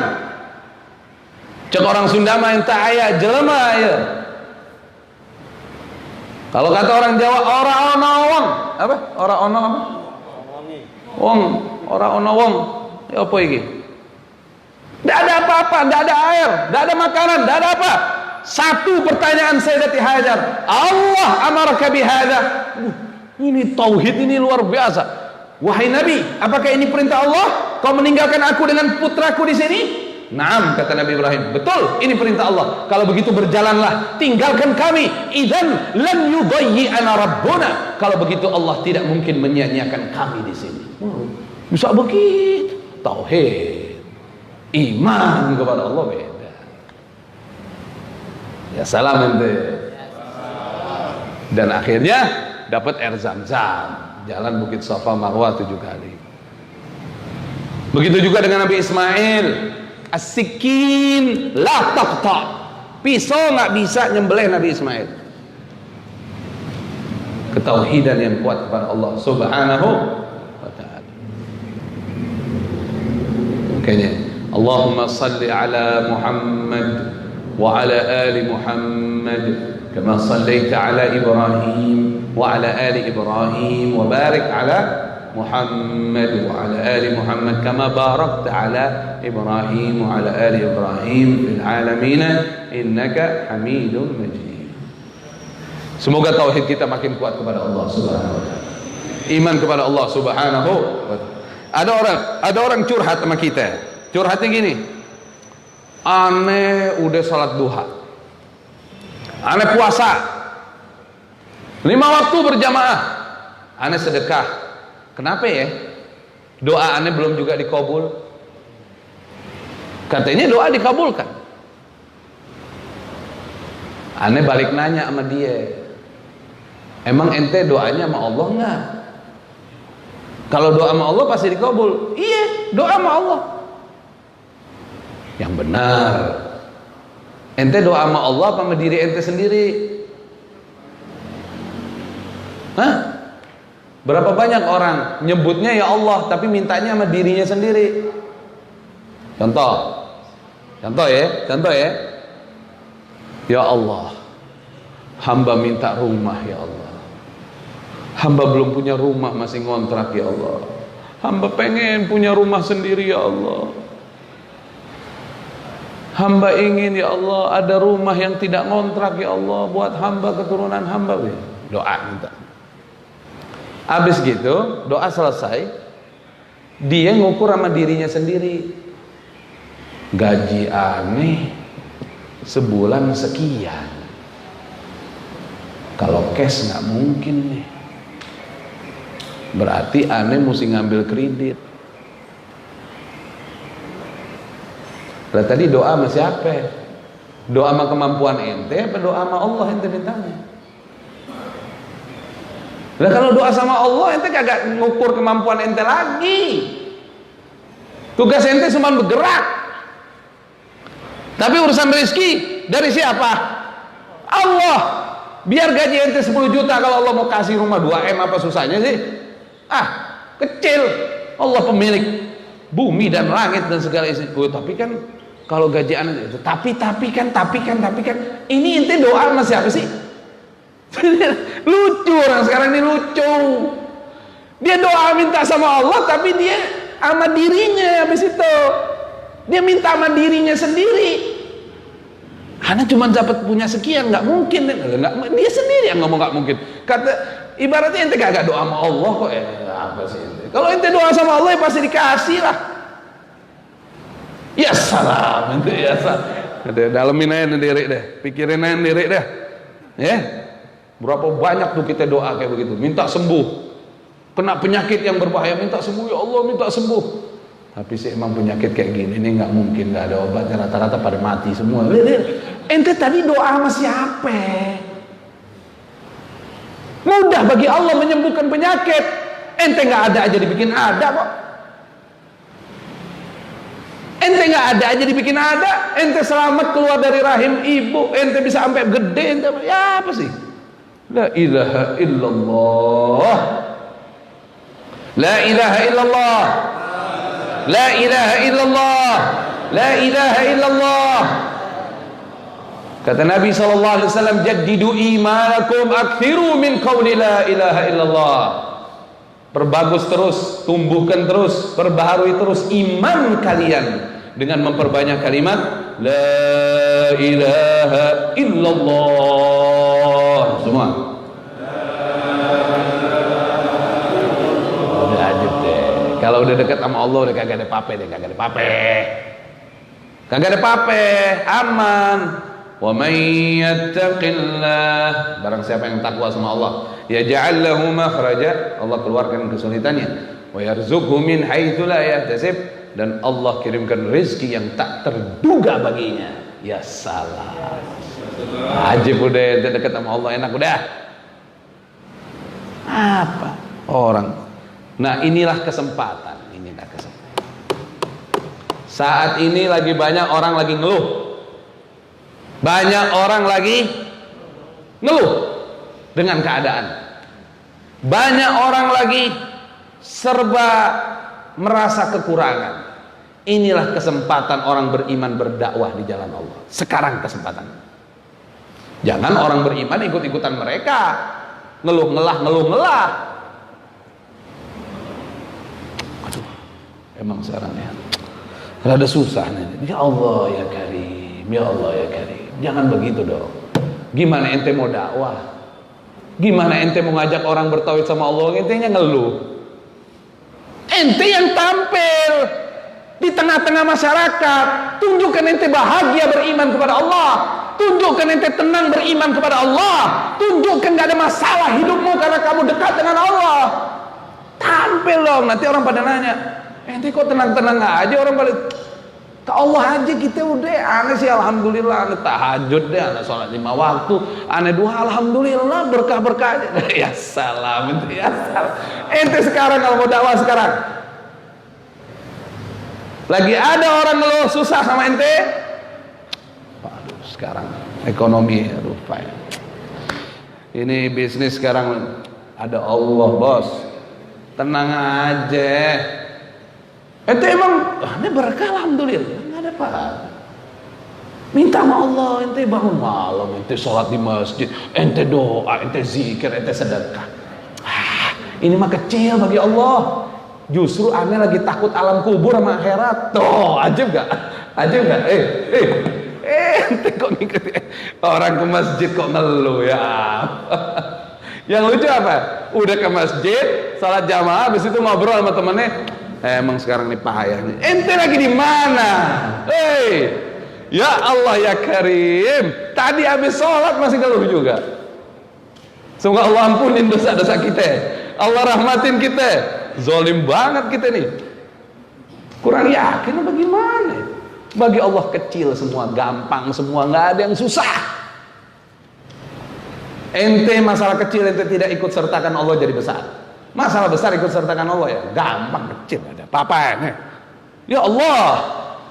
Cek orang Sunda main tak ayah jelema ya. Kalau kata orang Jawa, ora ono wong, apa? Ora ono apa? Wong, ora ono wong. Ya apa iki? Nggak ada apa-apa, nggak ada air, nggak ada makanan, nggak ada apa. Satu pertanyaan Sayyidati Hajar, Allah amaraka bihadza. Ini tauhid, ini luar biasa. Wahai Nabi, apakah ini perintah Allah? Kau meninggalkan aku dengan putraku di sini? Naam, kata Nabi Ibrahim. Betul, ini perintah Allah. Kalau begitu berjalanlah, tinggalkan kami. Idzan lam yudayyi'ana rabbuna. Kalau begitu Allah tidak mungkin menyia-nyiakan kami di sini. Bisa begitu. Tauhid, iman kepada Allah beda. Ya salam ente. Dan akhirnya dapat air Zam-Zam, jalan Bukit Safa Marwah 7 kali. Begitu juga dengan Nabi Ismail, as-sikin la taqta, pisau nggak bisa nyembelih Nabi Ismail. Ketauhidan yang kuat kepada Allah Subhanahu wa ta'ala. Makanya Allahumma salli ala Muhammad wa ala ali Muhammad kama sallaita ala Ibrahim wa ala ali Ibrahim wa barik ala Muhammad wa ala ali Muhammad kama barakta ala Ibrahim wa ala ali Ibrahim fil alamin innaka Hamidum Majid. Semoga tauhid kita makin kuat kepada Allah Subhanahu wa taala. Iman kepada Allah Subhanahu wa taala. Ada orang curhat sama kita. Curhatnya gini. Ane udah salat duha. Ane puasa 5 waktu berjamaah. Ane sedekah. Kenapa ya? Doa ane belum juga dikabul. Katanya doa dikabulkan. Ane balik nanya sama dia, emang ente doanya sama Allah enggak? Kalau doa sama Allah pasti dikabul. Iya, doa sama Allah. Yang benar, ente doa sama Allah apa sama diri ente sendiri? Hah? Berapa banyak orang nyebutnya ya Allah tapi mintanya sama dirinya sendiri. Contoh ya. Ya Allah, hamba minta rumah ya Allah. Hamba belum punya rumah, masih ngontrak ya Allah. Hamba pengen punya rumah sendiri ya Allah. Hamba ingin ya Allah ada rumah yang tidak ngontrak ya Allah buat hamba, keturunan hamba. Doa minta. Habis gitu doa selesai, dia ngukur sama dirinya sendiri. Gaji aneh sebulan sekian, kalau cash nggak mungkin nih, berarti aneh mesti ngambil kredit. Lah tadi doa sama siapa? Doa sama kemampuan ente apa doa sama Allah ente mintanya? Lah kalau doa sama Allah ente kagak ngukur kemampuan ente lagi. Tugas ente cuma bergerak. Tapi urusan rezeki dari siapa? Allah. Biar gaji ente 10 juta, kalau Allah mau kasih rumah 2M apa susahnya sih? Kecil. Allah pemilik bumi dan langit dan segala isi. Tapi kan kalau gaji anda itu tapi kan ini ente doa sama siapa sih? Lucu orang sekarang ini, lucu. Dia doa minta sama Allah tapi dia sama dirinya. Habis itu dia minta sama dirinya sendiri. Karena cuma dapat punya sekian, nggak mungkin. Dia sendiri yang ngomong nggak mungkin. Kata ibaratnya ente kagak doa sama Allah kok. Apa sih ente? Kalau ente doa sama Allah ya pasti dikasih lah. Ya salam ente, ya salam. Dalemin aja diri deh, pikirin aja diri deh. Ya. Berapa banyak tuh kita doa kayak begitu, minta sembuh. Kena penyakit yang berbahaya, minta sembuh ya Allah, minta sembuh. Tapi sih emang penyakit kayak gini ini nggak mungkin nggak ada obatnya, rata-rata pada mati semua. Ente tadi doa sama siapa? Mudah bagi Allah menyembuhkan penyakit. Ente nggak ada aja dibikin ada kok. Ente nggak ada aja dibikin ada. Ente selamat keluar dari rahim ibu. Ente bisa sampai gede. Ente ya apa sih? La ilaha illallah. La ilaha illallah. La ilaha illallah. La ilaha illallah. Kata Nabi SAW, jaddidu imanakum akthiru min qawli la ilaha illallah. Perbagus terus, tumbuhkan terus, perbaharui terus iman kalian dengan memperbanyak kalimat la ilaha illallah. Semua udah ajib deh. Kalau udah dekat sama Allah udah kagak ada pape deh, kagak ada pape, aman. Wa may yattaqillah, barang siapa yang takwa sama Allah, yaj'al lahu makhraja, Allah keluarkan kesulitannya, wa yarzuqhu min haitsu la yahtasib, dan Allah kirimkan rezeki yang tak terduga baginya. Ya salam. Ajib udah dekat sama Allah, enak udah. Apa orang? Nah, inilah kesempatan. Saat ini lagi banyak orang lagi ngeluh. Banyak orang lagi ngeluh dengan keadaan. Banyak orang lagi serba merasa kekurangan. Inilah kesempatan orang beriman berdakwah di jalan Allah. Sekarang kesempatan. Jangan orang beriman ikut-ikutan mereka. Ngeluh ngelah. Emang sekarang ya rada susah nih. Ya Allah ya Karim, ya Allah ya Karim. Jangan begitu dong. Gimana ente mau dakwah? Gimana ente mau ngajak orang bertauhid sama Allah? Entenya ngeluh. Ente yang tampil di tengah-tengah masyarakat, tunjukkan ente bahagia beriman kepada Allah, tunjukkan ente tenang beriman kepada Allah, tunjukkan gak ada masalah hidupmu karena kamu dekat dengan Allah. Tampil dong, nanti orang pada nanya, ente kok tenang-tenang aja, orang balik ke Allah aja kita udah. Aneh sih alhamdulillah, aneh tahajud deh, aneh sholat 5 waktu, aneh duha alhamdulillah, berkah-berkah aja. Ya salam, ya salam. Ente sekarang kalau mau dakwah sekarang, lagi ada orang ngeluh susah sama ente, waduh sekarang ekonomi rupa ya. Ini bisnis sekarang ada Allah bos, tenang aja. Ente emang ini berkah alhamdulillah, nggak ada apa. Minta sama Allah, ente bangun malam, ente sholat di masjid, ente doa, ente zikir, ente sedekah. Ini mah kecil bagi Allah. Justru aneh lagi takut alam kubur sama akhirat. Tuh, ajib gak? Ajib gak? Ente kok ngikutin orang ke masjid kok ngeluh ya? Yang lucu apa? Udah ke masjid, salat jamaah, habis itu ngobrol sama temennya. Emang sekarang nih payah nih. Ente lagi di mana? Ya Allah ya Karim. Tadi habis sholat masih ngeluh juga. Semoga Allah ampunin dosa-dosa kita. Allah rahmatin kita. Zolim banget kita nih. Kurang yakin apa gimana? Bagi Allah kecil semua, gampang semua, nggak ada yang susah. Ente masalah kecil ente tidak ikut sertakan Allah jadi besar. Masalah besar ikut sertakan Allah ya gampang, kecil ada apa-apa ya. Ya Allah,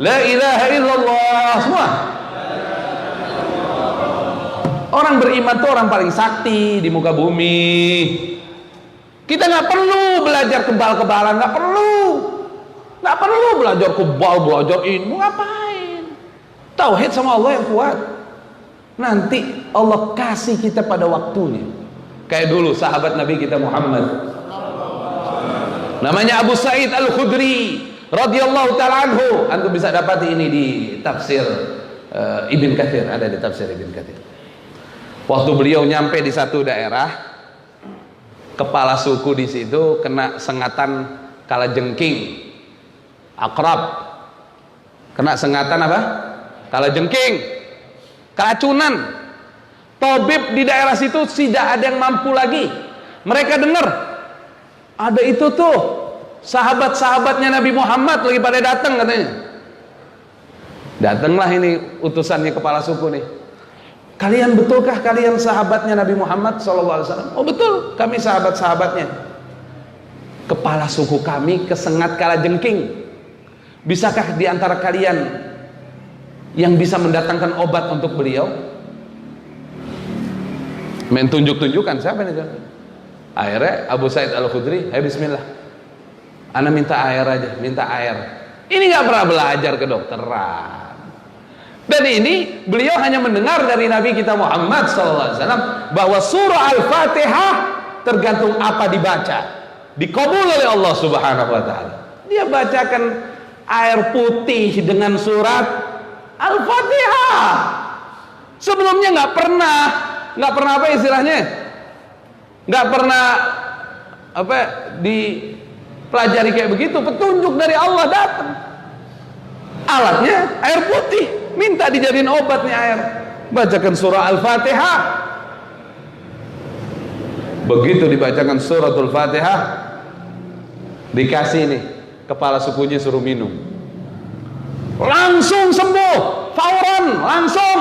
la ilaha illallah semua. Orang beriman tuh orang paling sakti di muka bumi. Kita nggak perlu belajar kebal-kebalan, nggak perlu belajar kebal, belajar ini, mau ngapain? Tauhid sama Allah yang kuat. Nanti Allah kasih kita pada waktunya. Kayak dulu sahabat Nabi kita Muhammad, namanya Abu Sa'id Al-Khudri radhiyallahu ta'ala anhu. Antum bisa dapat ini di tafsir Ibn Katsir, ada di tafsir Ibn Katsir. Waktu beliau nyampe di satu daerah, kepala suku di situ kena sengatan kalajengking, akrab. Kena sengatan apa? Kalajengking, keracunan. Tabib di daerah situ tidak ada yang mampu lagi. Mereka dengar ada itu tuh sahabat-sahabatnya Nabi Muhammad lagi pada datang katanya. Datanglah ini utusannya kepala suku nih. Kalian betulkah kalian sahabatnya Nabi Muhammad SAW? Oh betul, kami sahabat-sahabatnya. Kepala suku kami kesengat kalajengking. Bisakah di antara kalian yang bisa mendatangkan obat untuk beliau? Main tunjuk-tunjukkan siapa ini? Akhirnya Abu Sa'id Al-Khudri, hai bismillah, ana minta air aja, minta air. Ini nggak pernah belajar kedokteran. Dan ini beliau hanya mendengar dari Nabi kita Muhammad SAW bahwa surah Al-Fatihah tergantung apa dibaca, dikabul oleh Allah Subhanahu Wa Taala. Dia bacakan air putih dengan surat Al-Fatihah. Sebelumnya nggak pernah apa istilahnya, nggak pernah apa dipelajari kayak begitu. Petunjuk dari Allah datang, alatnya air putih, minta dijadiin obat nih air, bacakan surah Al-Fatihah. Begitu dibacakan suratul Fatihah, dikasih nih kepala sukunya suruh minum, langsung sembuh, fauran, langsung.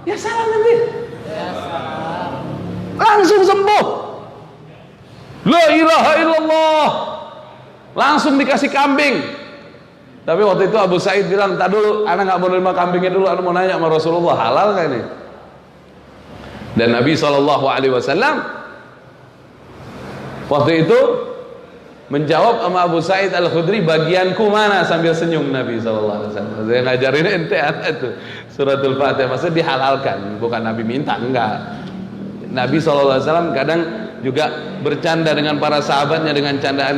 Ya salah nanti, langsung sembuh. La ilaha illallah, langsung dikasih kambing. Tapi waktu itu Abu Sa'id bilang, tak dulu, anak nggak mau nerima kambingnya dulu, anak mau nanya sama Rasulullah, halal nggak ini? Dan Nabi SAW waktu itu menjawab sama Abu Sa'id Al-Khudri, bagianku mana? Sambil senyum Nabi SAW. Saya ngajarin ente itu suratul Fatihah, maksudnya dihalalkan, bukan Nabi minta, enggak. Nabi SAW kadang juga bercanda dengan para sahabatnya dengan candaan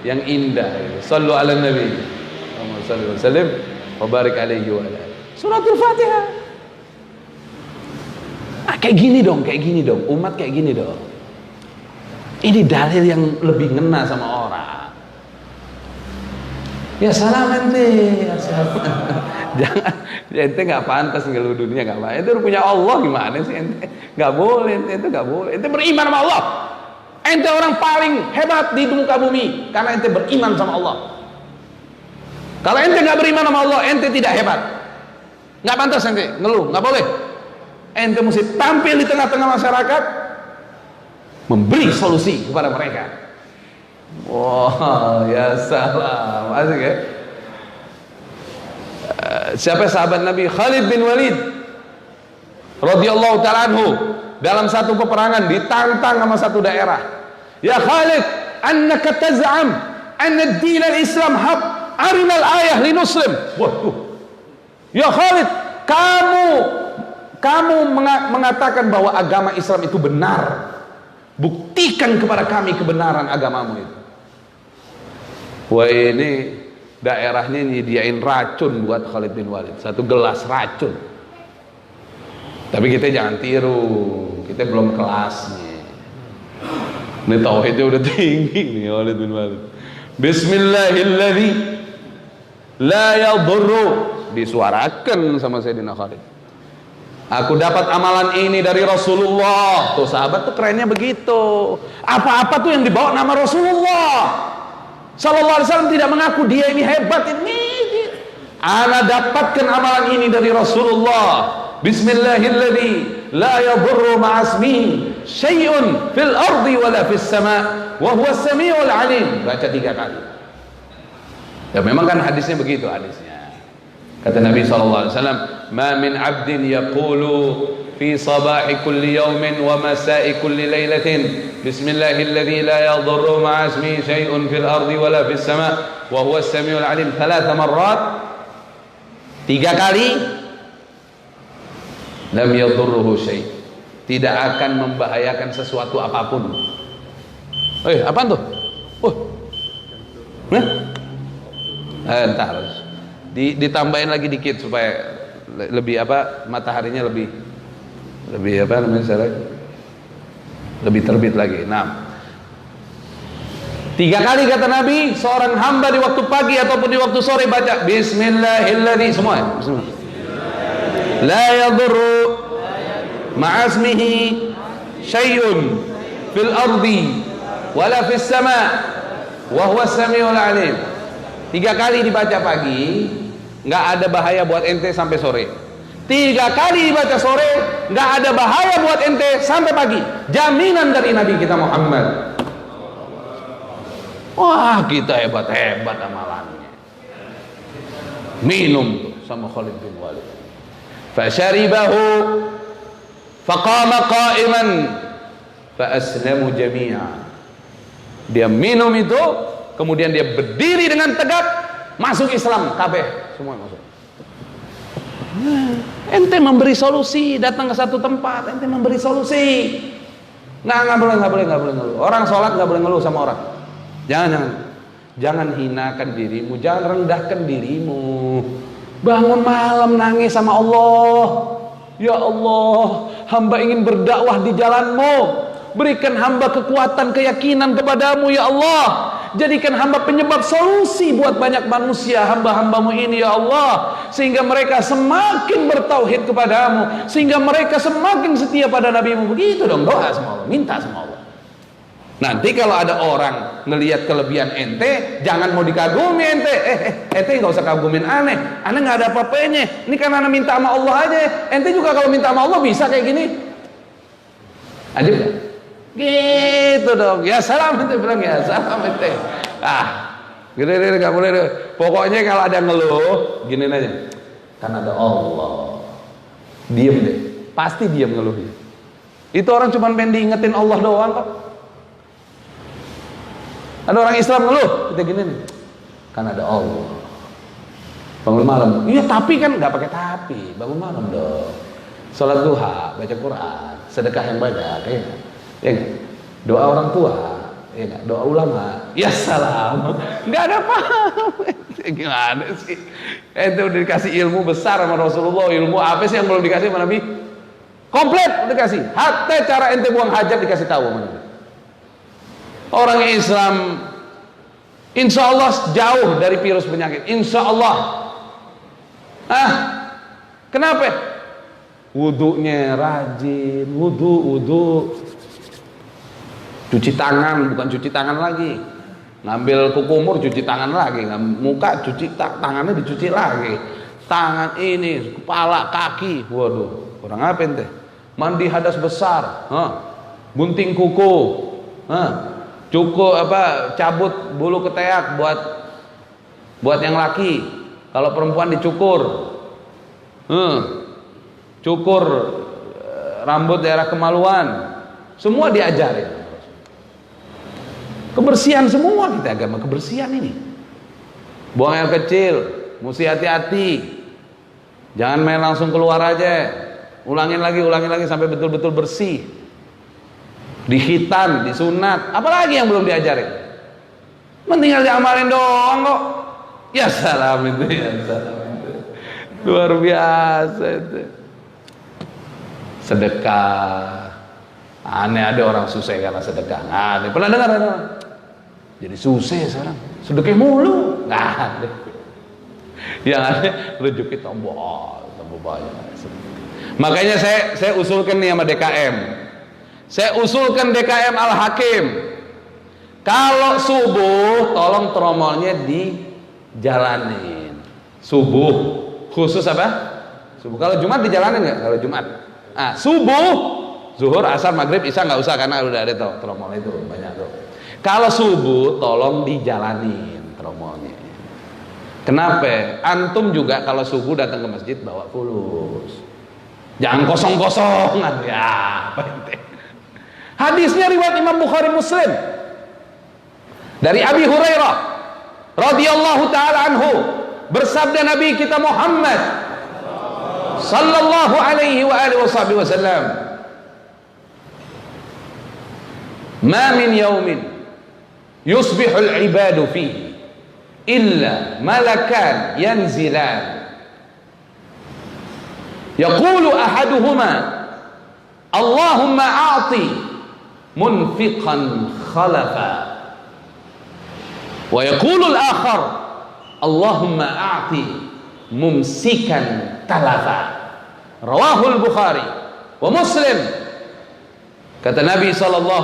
yang indah. Sallu ala nabi Muhammad sallallahu alaihi wasallam wa barik alaihi wa ala suratul Fatihah. Kayak gini dong umat, kayak gini dong. Ini dalil yang lebih ngena sama orang. Ya salam ente, ya salam. Jangan, ente nggak pantas ngeluh dunia, nggak apa. Ente udah punya Allah, gimana sih ente? Nggak boleh, ente nggak boleh. Ente beriman sama Allah. Ente orang paling hebat di muka bumi karena ente beriman sama Allah. Kalau ente nggak beriman sama Allah, ente tidak hebat. Nggak pantas ente ngeluh, nggak boleh. Ente mesti tampil di tengah-tengah masyarakat, memberi solusi kepada mereka. Wah, ya salam, asik ya. Siapa sahabat Nabi? Khalid bin Walid radhiyallahu ta'ala anhu, dalam satu peperangan ditantang sama satu daerah. Ya Khalid, annaka taz'am anna ad-din al-Islam haq, arina al-ayah li nuslim. Waduh. Ya Khalid, kamu mengatakan bahwa agama Islam itu benar. Buktikan kepada kami kebenaran agamamu itu. Wah, ini daerahnya nyediain racun buat Khalid bin Walid, satu gelas racun. Tapi kita jangan tiru, kita belum kelasnya. Ini tauhidnya udah tinggi nih Khalid bin Walid. Bismillahilladzi la yadurru, disuarakan sama Sayyidina Khalid. Aku dapat amalan ini dari Rasulullah. Tuh sahabat tuh kerennya begitu. Apa-apa tuh yang dibawa nama Rasulullah Sallallahu Alaihi Wasallam, tidak mengaku dia ini hebat. Ini ana dapatkan amalan ini dari Rasulullah. Bismillahilladzi la yadurru ma'asmihi syai'un fil ardi wala fis sama' wa huwa as-sami'ul 'alim. Baca 3 kali. Ya memang kan hadisnya begitu hadisnya. Kata Nabi SAW, ma min abdin yaqulu fi sabahi kulli yawmin wa masai kulli laylatin bismillahilladzi la yadurru ma'a ismihi syai'un fil ardi wala fis sama' wa huwa as-sami'ul 'alim 3 marrat, 3 kali, lam yadurruhu syai', tidak akan membahayakan sesuatu apapun. Apaan tuh? Entar ditambahin lagi dikit supaya lebih mataharinya lebih lebih terbit lagi. Nah, 3 kali kata Nabi, seorang hamba di waktu pagi ataupun di waktu sore baca Bismillahilladzi, semua Bismillah, la yadurru ma'asmihi syai'un fil ardi wala fis sama' wa huwa as-sami'ul 'alim. 3 kali dibaca pagi, nggak ada bahaya buat ente sampai sore. 3 kali dibaca sore, nggak ada bahaya buat ente sampai pagi. Jaminan dari Nabi kita Muhammad. Wah, kita hebat-hebat amalannya. Minum tuh sama Khalid bin Walid. Fasyaribahu faqama qa'iman fa aslamu jami'a. Dia minum itu, kemudian dia berdiri dengan tegak, masuk Islam, kabeh semua masuk. Ente memberi solusi, datang ke satu tempat, ente memberi solusi. Nggak boleh ngeluh. Orang sholat nggak boleh ngeluh sama orang. Jangan hinakan dirimu, jangan rendahkan dirimu. Bangun malam nangis sama Allah. Ya Allah, hamba ingin berdakwah di jalanmu. Berikan hamba kekuatan, keyakinan kepadamu ya Allah. Jadikan hamba penyebab solusi buat banyak manusia, hamba-hambamu ini ya Allah, sehingga mereka semakin bertauhid kepadamu, sehingga mereka semakin setia pada nabimu. Begitu dong doa sama Allah, minta sama Allah. Nanti kalau ada orang ngelihat kelebihan ente, jangan mau dikagumi ente. Ente nggak usah kagumin aneh nggak ada apa-apanya. Ini karena ane minta sama Allah aja. Ente juga kalau minta sama Allah bisa kayak gini aja udah. Gitu dong. Ya salam, ente bilang ya salam ente. Gini nggak boleh deh. Pokoknya kalau ada ngeluh, giniin aja. Kan ada Allah. Diem deh. Pasti diem ngeluhnya. Itu orang cuma pengen diingetin Allah doang kok. Ada orang Islam ngeluh, kita gini nih. Kan ada Allah. Bangun malam. Iya tapi kan nggak pakai tapi. Bangun malam dong. Salat duha, baca Quran, sedekah yang banyak, ya. Doa orang tua, ya nggak? Doa ulama, ya salam, nggak ada paham. Gimana sih? Ente udah dikasih ilmu besar sama Rasulullah, ilmu apa sih yang belum dikasih sama Nabi? Komplit udah dikasih. Hatta cara ente buang hajat dikasih tahu sama Nabi. Orang Islam, insya Allah jauh dari virus penyakit, insya Allah. Kenapa? Wudunya rajin, wudu, cuci tangan, bukan cuci tangan lagi, ngambil kukumur cuci tangan lagi, muka cuci tangannya dicuci lagi, tangan ini, kepala, kaki, waduh, kurang apa ente? Mandi hadas besar, gunting kuku, cukup cabut bulu ketiak buat yang laki, kalau perempuan dicukur, cukur rambut daerah kemaluan, semua diajarin. Kebersihan semua kita, agama kebersihan ini. Buang air kecil, mesti hati-hati. Jangan main langsung keluar aja. Ulangin lagi sampai betul-betul bersih. Dihitan, disunat, apalagi yang belum diajarin. Tinggal diamalin doang kok. Ya salam itu, ya salam itu. Luar biasa itu. Sedekah. Aneh ada orang susah karena sedekah. Aneh. Pernah dengar ada? Jadi susah sekarang. Sedekah mulu. Nggak ada. Yang ada rezeki tambah banyak. Makanya saya usulkan nih sama DKM. Saya usulkan DKM Al-Hakim. Kalau subuh tolong tromolnya dijalanin. Subuh khusus apa? Subuh. Kalau Jumat dijalanin nggak? Kalau Jumat. Subuh, zuhur, asar, maghrib, isya nggak usah karena udah ada tromol itu banyak tuh. Kalau subuh tolong dijalanin tromolnya. Kenapa? Antum juga kalau subuh datang ke masjid bawa fulus. Jangan kosong-kosongan ya. Hadisnya riwayat Imam Bukhari Muslim dari Abi Hurairah radhiyallahu taala anhu, bersabda Nabi kita Muhammad sallallahu alaihi wa alihi wasallam, "Ma min yaumin yusbihul ibadu fihi illa malakan yanzilan yaqulu ahaduhuma Allahumma a'ti munfiqan khalafa wa yaqulu al-akhar Allahumma a'ti mumsikan talafa." Rawahul Bukhari wa Muslim. Kata Nabi SAW,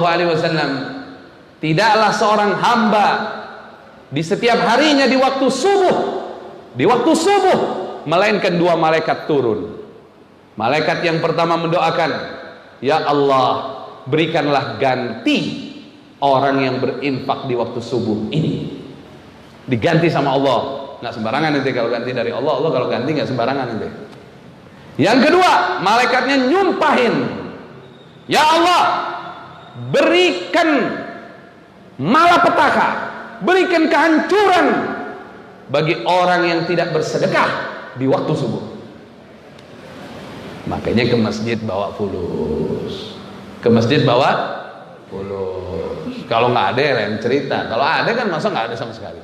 tidaklah seorang hamba di setiap harinya di waktu subuh melainkan dua malaikat turun. Malaikat yang pertama mendoakan, ya Allah, berikanlah ganti orang yang berinfak di waktu subuh ini. Diganti sama Allah, nggak sembarangan nanti kalau ganti dari Allah. Allah kalau ganti nggak sembarangan nanti. Yang kedua, malaikatnya nyumpahin, ya Allah, berikan malapetaka, berikan kehancuran bagi orang yang tidak bersedekah di waktu subuh. Makanya ke masjid bawa fulus. Ke masjid bawa fulus. Kalau nggak ada ya lain cerita. Kalau ada kan masa nggak ada sama sekali.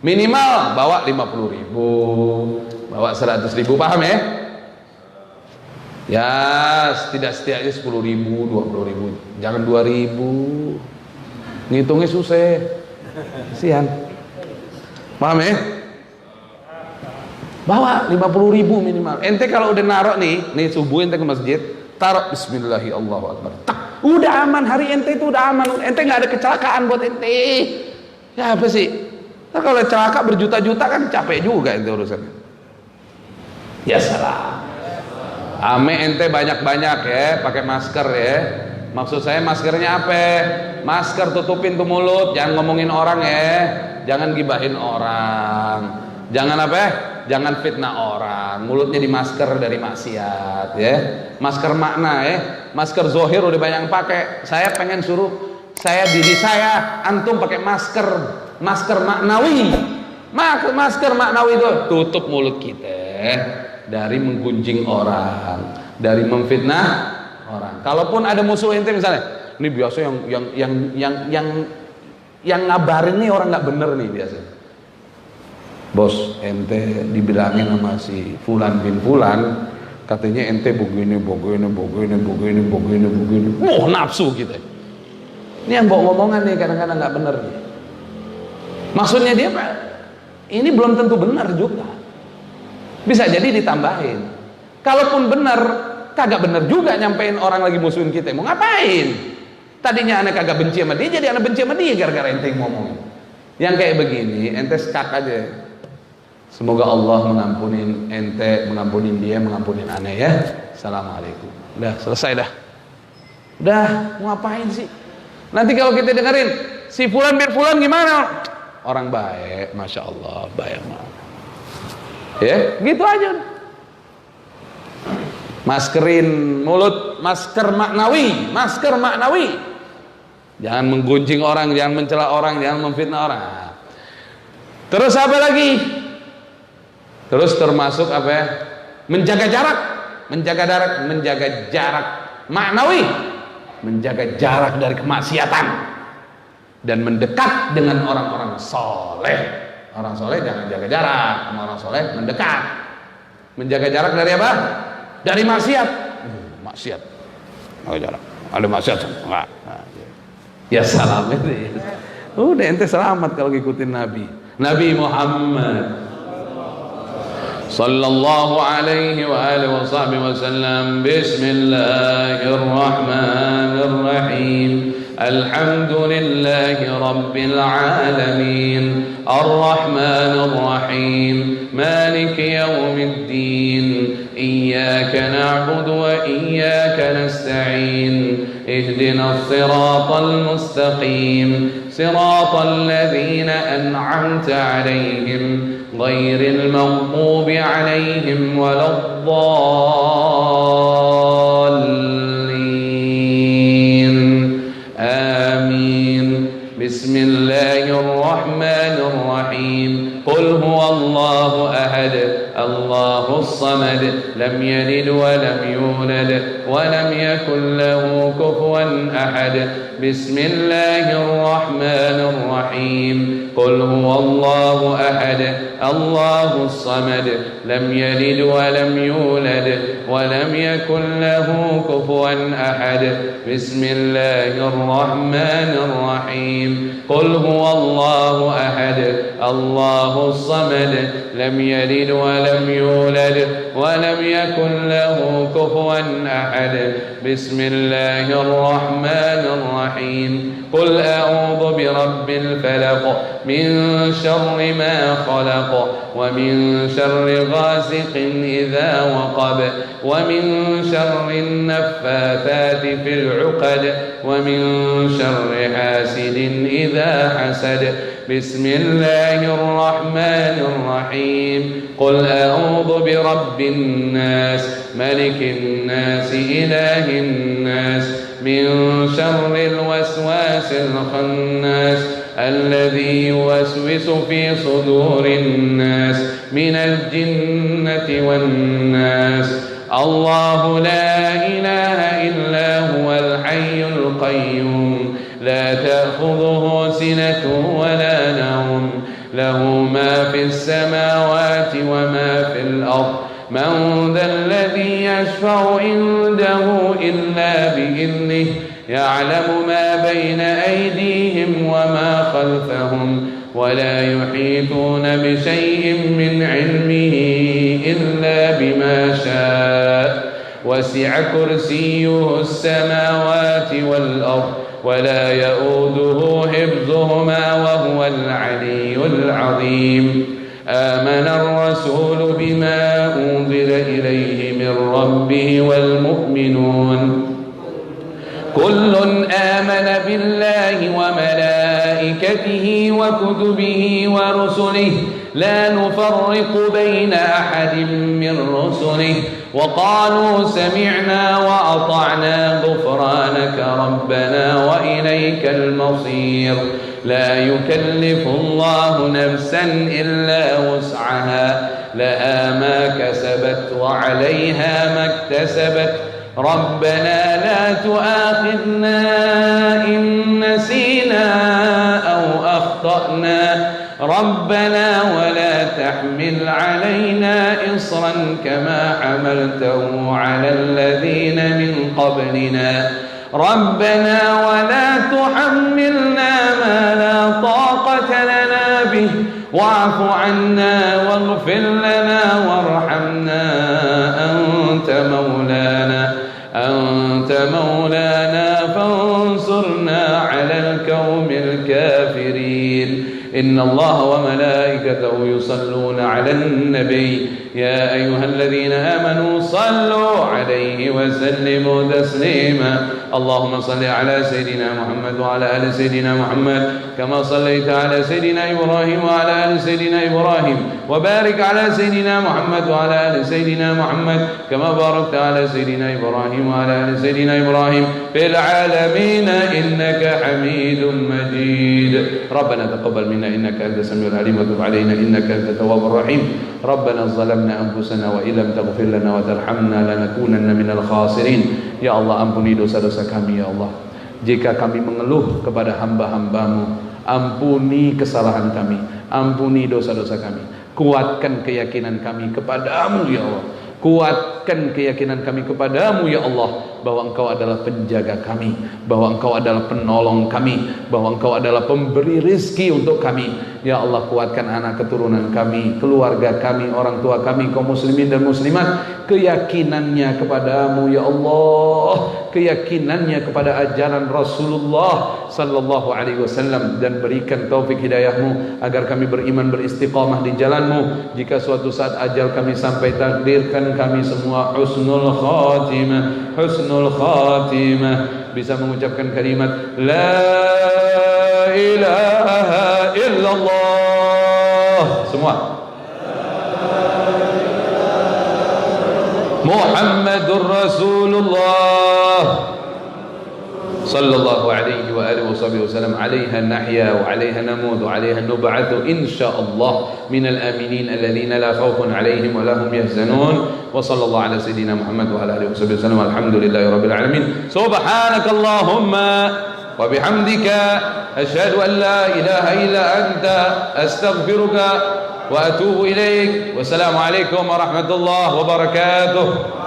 Minimal bawa 50.000, bawa 100.000, paham ya? Ya setidaknya 10.000, 20.000, jangan 2.000. Ngitungnya susah, kasihan. Paham ya? Bawa 50.000 minimal. Ente kalau udah narok nih subuh ente ke masjid, taruh Bismillahirrahmanirrahim. Udah aman, hari ente itu udah aman. Ente nggak ada kecelakaan buat ente. Ya apa sih? Nah, kalau celaka berjuta-juta kan capek juga ente urusannya. Ya salah. Ame ente banyak-banyak ya, pakai masker ya. Maksud saya maskernya apa? Masker tutupin tuh mulut, jangan ngomongin orang ya, jangan gibahin orang, jangan apa? Jangan fitnah orang. Mulutnya di masker dari maksiat ya. Masker makna ya. Masker zohir udah banyak yang pakai. Saya pengen suruh diri saya antum pakai masker maknawi. Masker maknawi itu tutup mulut kita dari menggunjing orang, dari memfitnah orang. Kalaupun ada musuh ente misalnya, Ini biasa yang ngabarin nih orang nggak bener nih biasanya. Bos, ente dibilangin sama si Fulan bin Fulan, katanya ente begini. Nafsu gitu. Ini yang bawa ngomongan nih kadang-kadang nggak bener nih. Maksudnya dia Pak, ini belum tentu benar juga. Bisa jadi ditambahin. Kalaupun benar, kagak benar juga nyampein orang lagi musuhin kita. Mau ngapain? Tadinya anak kagak benci sama dia, jadi anak benci sama dia gara-gara ente yang ngomong. Yang kayak begini, ente skak aja. Semoga Allah mengampunin ente, mengampunin dia, mengampunin aneh ya. Assalamualaikum. Udah selesai dah. Udah, mau ngapain sih? Nanti kalau kita dengerin si Fulan bin Fulan gimana? Orang baik, masya Allah, baik banget. Ya, gitu aja. Maskerin mulut, masker maknawi. Jangan menggunjing orang, jangan mencela orang, jangan memfitnah orang. Terus apa lagi? Terus termasuk apa ya? Menjaga jarak maknawi, menjaga jarak dari kemaksiatan dan mendekat dengan orang-orang soleh. Orang soleh jangan jaga jarak, sama orang soleh mendekat. Menjaga jarak dari apa? Dari maksiat. Maksiat. Jaga jarak. Ada maksiat enggak? Ya salam itu. Udah ente selamat kalau ngikutin Nabi Muhammad sallallahu alaihi wa alihi wa sahbihi wa sallam. Bismillahirrahmanirrahim. Alhamdulillahi rabbil alamin. Arrahmanir rahim. Maliki yaumiddin. Iyyaka na'budu wa iyyaka nasta'in. Ihdinas siratal mustaqim. Siratal ladzina an'amta 'alaihim غير المغضوب عليهم ولا الضالين آمين. بسم الله الرحمن الرحيم. قل هو الله أحد الله الصمد لم يلد ولم يولد ولم يكن له كفوا أحد. بسم الله الرحمن الرحيم. قل هو الله أحد الله الصمد لم يلد ولم يولد ولم يكن له كفوا أحد. بسم الله الرحمن الرحيم. قل هو الله أحد الله الصمد لم يلد ولم يولد ولم يكن له كفوا أحد. بسم الله الرحمن الرحيم. قل أعوذ برب الفلق من شر ما خلق ومن شر غاسق إذا وقب ومن شر النفاثات في العقد ومن شر حاسد إذا حسد. بسم الله الرحمن الرحيم. قل أعوذ برب الناس ملك الناس إله الناس من شر الوسواس الخناس الذي يوسوس في صدور الناس من الجنة والناس. الله لا إله إلا هو الحي القيوم لا تأخذه سنة ولا نوم له ما في السماوات وما في الأرض. من ذا الذي يشفع عنده إلا بإذنه يعلم ما بين أيديهم وما خلفهم ولا يحيطون بشيء من علمه إلا بما شاء. وسع كرسيه السماوات والأرض ولا يؤوده حفظهما وهو العلي العظيم. آمن الرسول بما أنزل إليه من ربه والمؤمنون كل آمن بالله وملائكته وكتبه ورسله لا نفرق بين أحد من رسله وقالوا سمعنا وأطعنا غفرانك ربنا وإليك المصير. لا يكلف الله نفسا إلا وسعها لها ما كسبت وعليها ما اكتسبت ربنا لا تؤاخذنا إن نسينا أو أخطأنا ربنا ولا تحمل علينا إصرا كما حملته على الذين من قبلنا ربنا ولا تحملنا ما لا طاقة لنا به واعف عنا واغفر لنا وارحمنا أنت مولانا فانصرنا على القوم الكافرين إن الله وملائكته يصلون على النبي يا أيها الذين آمنوا صلوا عليه وسلموا تسليما اللهم صل على سيدنا محمد وعلى آل سيدنا محمد كما صليت على سيدنا إبراهيم وعلى آل سيدنا إبراهيم وبارك على سيدنا محمد وعلى آل سيدنا محمد كما باركت على سيدنا إبراهيم وعلى آل سيدنا إبراهيم في العالمين إنك حميد مجيد ربنا تقبل منا إنك أنت السميع العليم وتب علينا إنك أنت التواب الرحيم ربنا ظلمنا أنفسنا وإن لم تغفر لنا وترحمنا لنكونن من الخاسرين Ya Allah, ampuni dosa-dosa kami ya Allah. Jika kami mengeluh kepada hamba-hambamu, ampuni kesalahan kami, ampuni dosa-dosa kami. Kuatkan keyakinan kami kepadamu ya Allah. Kuatkan keyakinan kami kepadamu ya Allah, bahwa Engkau adalah penjaga kami, bahwa Engkau adalah penolong kami, bahwa Engkau adalah pemberi rizki untuk kami. Ya Allah, kuatkan anak keturunan kami, keluarga kami, orang tua kami, kaum muslimin dan muslimat, keyakinannya kepadamu ya Allah, keyakinannya kepada ajaran Rasulullah sallallahu alaihi wasallam, dan berikan taufik hidayahmu agar kami beriman beristiqamah di jalanmu. Jika suatu saat ajal kami sampai, takdirkan kami semua husnul khatimah, bisa mengucapkan kalimat la ilaha illallah semua, Muhammadur Rasulullah sallallahu alaihi wa alihi wa sallam. Alaiha nahya wa alaiha namut wa alaiha nub'athu insyaallah minal aminin alladhina la khawfun alaihim wa lahum yahzanun. Wa sallallahu ala sayidina Muhammad wa ala alihi wa sallam. Alhamdulillahi rabbil alamin. Subhanakallahumma wa bihamdika asyhadu an la ilaha illa anta astaghfiruka wa atubu ilaik. Wassalamu alaikum warahmatullahi wabarakatuh.